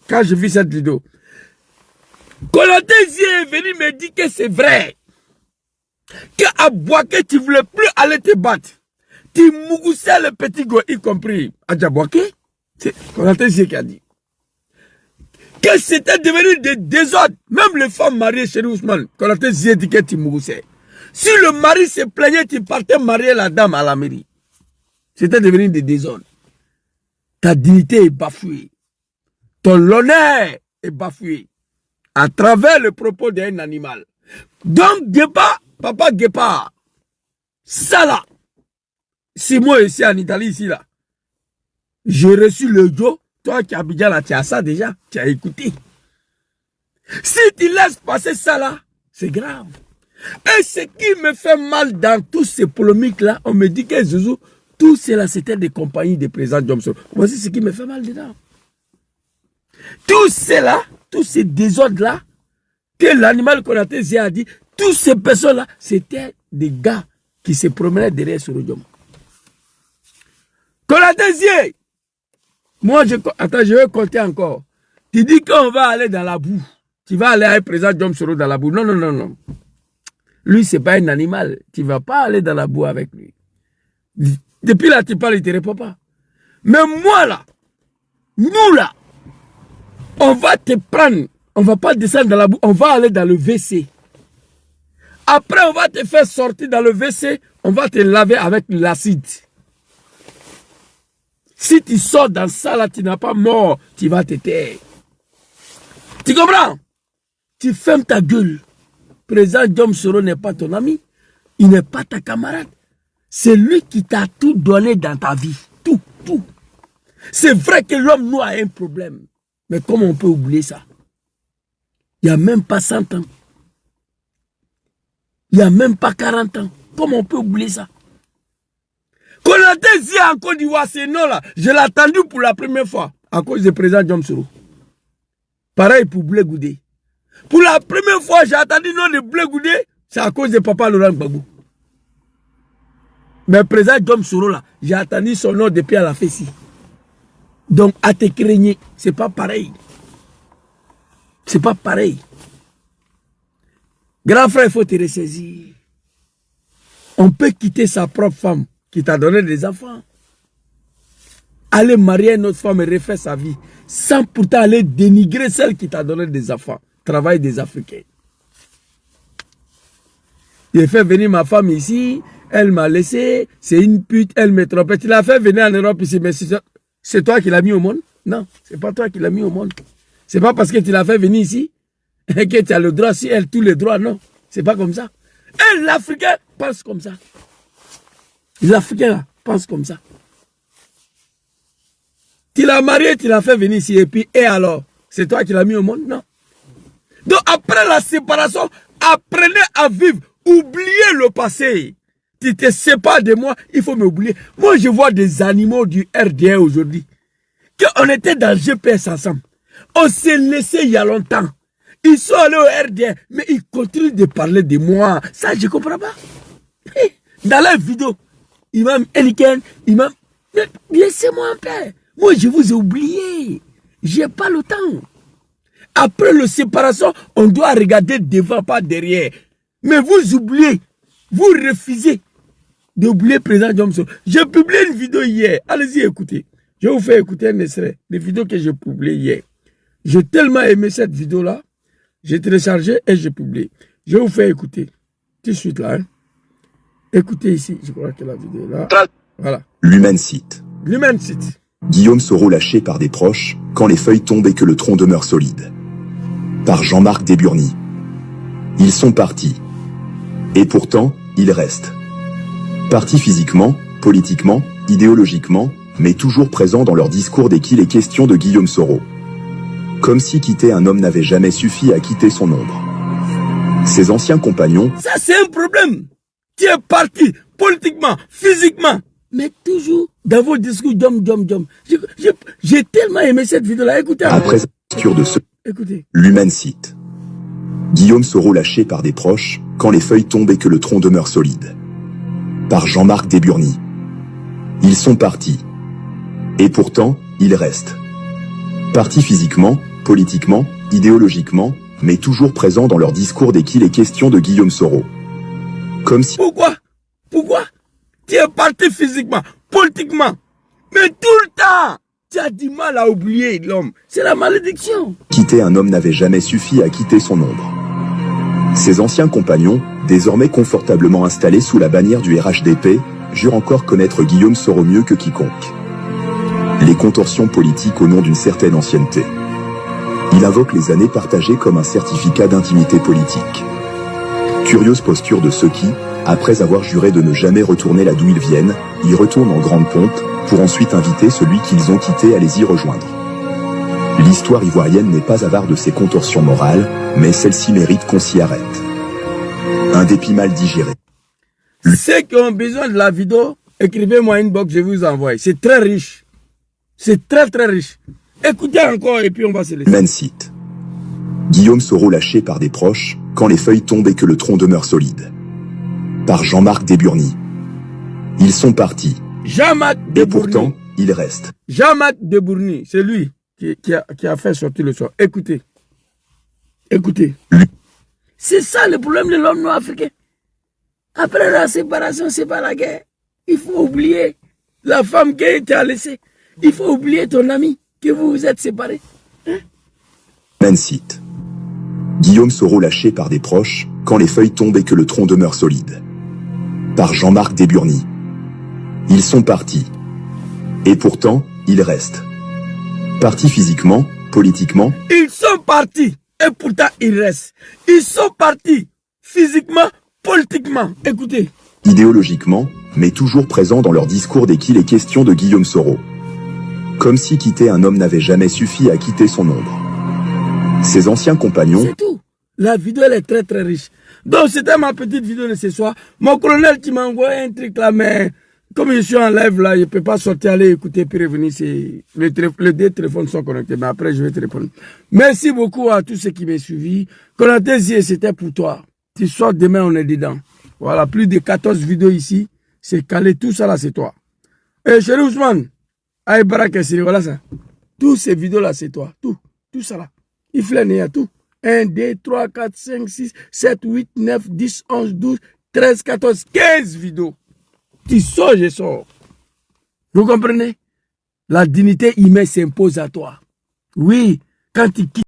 S2: quand je vis cette vidéo. Konaté est venu me dire que c'est vrai. Qu'à Bouaké, tu ne voulais plus aller te battre. Tu mougoussais le petit go, y compris Adjabouaké. C'est Konaté qui a dit. Que c'était devenu des désordres. Même les femmes mariées chez Ousmane, Konaté a dit que tu mougoussais. Si le mari se plaignait, tu partais marier la dame à la mairie. C'était devenu des désordres. Ta dignité est bafouée. Ton honneur est bafoué. À travers le propos d'un animal. Donc, Guépard, Papa Guépard, ça là, c'est moi ici en Italie, ici là. J'ai reçu le Joe, toi qui habites là, tu as ça déjà, tu as écouté. Si tu laisses passer ça là, c'est grave. Et ce qui me fait mal dans toutes ces polémiques-là, on me dit que Zouzou, tout cela c'était des compagnies des présidents Johnson. Voici ce qui me fait mal dedans. Tout cela, tous ces désordres-là, que l'animal Konaté a dit, toutes ces personnes-là, c'était des gars qui se promenaient derrière ce Diom. Konaté, moi, attends, je vais compter encore. Tu dis qu'on va aller dans la boue. Tu vas aller avec le président Diom Soro dans la boue. Non, non, non, non. Lui, c'est pas un animal. Tu ne vas pas aller dans la boue avec lui. Depuis là, tu parles, il ne te répond pas. Mais moi, là, nous, là, on va te prendre. On ne va pas descendre dans la boue. On va aller dans le WC. Après, on va te faire sortir dans le WC. On va te laver avec l'acide. Si tu sors dans ça, là, tu n'as pas mort. Tu vas te taire. Tu comprends? Tu fermes ta gueule. Président Diom Soro n'est pas ton ami, il n'est pas ta camarade. C'est lui qui t'a tout donné dans ta vie. Tout, tout. C'est vrai que l'homme noir a un problème. Mais comment on peut oublier ça? Il n'y a même pas 100 ans. Il n'y a même pas 40 ans. Comment on peut oublier ça? Konaté dit en Côte d'Ivoire, c'est non là. Je l'ai attendu pour la première fois à cause du président Diom Soro. Pareil pour Blé Goudé. Pour la première fois, j'ai entendu le nom de Blé Goudé, c'est à cause de Papa Laurent Gbagbo. Mais le président Diom Soro, là, j'ai entendu son nom depuis à la Fessie. Donc, à te craigner, c'est pas pareil. C'est pas pareil. Grand frère, il faut te ressaisir. On peut quitter sa propre femme qui t'a donné des enfants. Aller marier une autre femme et refaire sa vie. Sans pourtant aller dénigrer celle qui t'a donné des enfants. Travail des Africains. J'ai fait venir ma femme ici, elle m'a laissé, c'est une pute, elle me trompait. Tu l'as fait venir en Europe ici, mais c'est toi qui l'as mis au monde? Non, c'est pas toi qui l'as mis au monde. C'est pas parce que tu l'as fait venir ici que tu as le droit, si elle, tous les droits, non. C'est pas comme ça. Et l'Africain pense comme ça. L'Africain pense comme ça. Tu l'as marié, tu l'as fait venir ici, et puis, et alors? C'est toi qui l'as mis au monde? Non. Donc après la séparation, apprenez à vivre. Oubliez le passé. Tu te sépares de moi, il faut m'oublier. Moi, je vois des animaux du RDA aujourd'hui. Qu'on était dans le GPS ensemble. On s'est laissé il y a longtemps. Ils sont allés au RDA, mais ils continuent de parler de moi. Ça, je ne comprends pas. Dans la vidéo, Imam Eliken, Imam... Laissez-moi en paix. Moi, je vous ai oublié. Je n'ai pas le temps. Après la séparation, on doit regarder devant, pas derrière. Mais vous oubliez, vous refusez d'oublier le président Diom Soro. J'ai publié une vidéo hier. Allez-y, écoutez. Je vais vous faire écouter un extrait des vidéos que j'ai publiées hier. J'ai tellement aimé cette vidéo-là. J'ai téléchargé et j'ai publié. Je vais vous faire écouter. Tout de suite là. Hein. Écoutez ici. Je crois que la vidéo est là. Voilà.
S7: L'Human Site.
S2: L'Human Site.
S7: Guillaume Soro lâché par des proches, quand les feuilles tombent et que le tronc demeure solide. Par Jean-Marc Desburny. Ils sont partis. Et pourtant, ils restent. Partis physiquement, politiquement, idéologiquement, mais toujours présents dans leur discours dès qu'il est question de Guillaume Soro. Comme si quitter un homme n'avait jamais suffi à quitter son ombre. Ses anciens compagnons...
S2: Ça, c'est un problème. Tu es parti politiquement, physiquement, Mais toujours dans vos discours, dom. J'ai tellement aimé cette vidéo-là. Écoutez.
S7: Après la lecture de ce
S2: Écoutez.
S7: l'Human cite Guillaume Soro lâché par des proches, quand les feuilles tombent et que le tronc demeure solide. Par Jean-Marc Desburny. Ils sont partis. Et pourtant, ils restent. Partis physiquement, politiquement, idéologiquement, mais toujours présents dans leur discours dès qu'il est question de Guillaume Soro. Comme si...
S2: Pourquoi tu es parti physiquement, politiquement, mais tout le temps, tu as du mal à oublier l'homme. C'est la malédiction.
S7: Quitter un homme n'avait jamais suffi à quitter son ombre. Ses anciens compagnons, désormais confortablement installés sous la bannière du RHDP, jurent encore connaître Guillaume Soro mieux que quiconque. Les contorsions politiques au nom d'une certaine ancienneté. Il invoque les années partagées comme un certificat d'intimité politique. Curieuse posture de ceux qui, après avoir juré de ne jamais retourner là d'où ils viennent, y retournent en grande pompe, pour ensuite inviter celui qu'ils ont quitté à les y rejoindre. L'histoire ivoirienne n'est pas avare de ses contorsions morales, mais celle-ci mérite qu'on s'y arrête. Un dépit mal digéré.
S2: Ceux qui ont besoin de la vidéo, écrivez-moi une box, je vous envoie. C'est très riche. C'est très riche. Écoutez encore et puis on va se laisser.
S7: Même site. Guillaume Soro lâché par des proches, quand les feuilles tombent et que le tronc demeure solide. Par Jean-Marc Desburny. Ils sont partis.
S2: Jean-Marc
S7: Et
S2: Desburny.
S7: pourtant, ils restent.
S2: Jean-Marc Desburny, c'est lui qui a fait sortir le son. Écoutez. C'est ça le problème de l'homme noir africain. Après la séparation, c'est pas la guerre. Il faut oublier la femme qui t'a laissé. Il faut oublier ton ami que vous vous êtes séparés.
S7: Même site. Guillaume Soro lâché par des proches, quand les feuilles tombent et que le tronc demeure solide. Par Jean-Marc Desburny. Ils sont partis. Et pourtant, ils restent. Partis physiquement, politiquement.
S2: Ils sont partis. Et pourtant, ils restent. Ils sont partis physiquement, politiquement. Écoutez.
S7: Idéologiquement, mais toujours présents dans leur discours dès qu'il est question de Guillaume Soro. Comme si quitter un homme n'avait jamais suffi à quitter son ombre. Ses anciens compagnons...
S2: C'est tout. La vidéo, elle est très riche. Donc, c'était ma petite vidéo de ce soir. Mon colonel qui m'a envoyé un truc là, mais comme je suis en live là, je ne peux pas sortir, aller écouter puis revenir. Les deux téléphones sont connectés, mais après, je vais te répondre. Merci beaucoup à tous ceux qui m'ont suivi. Konaté, c'était pour toi. Tu sors demain, on est dedans. Voilà, plus de 14 vidéos ici. C'est calé, tout ça là, c'est toi. Et chéri Ousmane, aïe Barak, voilà ça. Tous ces vidéos là, c'est toi. Tout ça là. Il flâne, il y a tout. 1, 2, 3, 4, 5, 6, 7, 8, 9, 10, 11, 12, 13, 14, 15 vidéos. Tu sors, je sors. Vous comprenez? La dignité humaine s'impose à toi. Oui, quand tu quittes.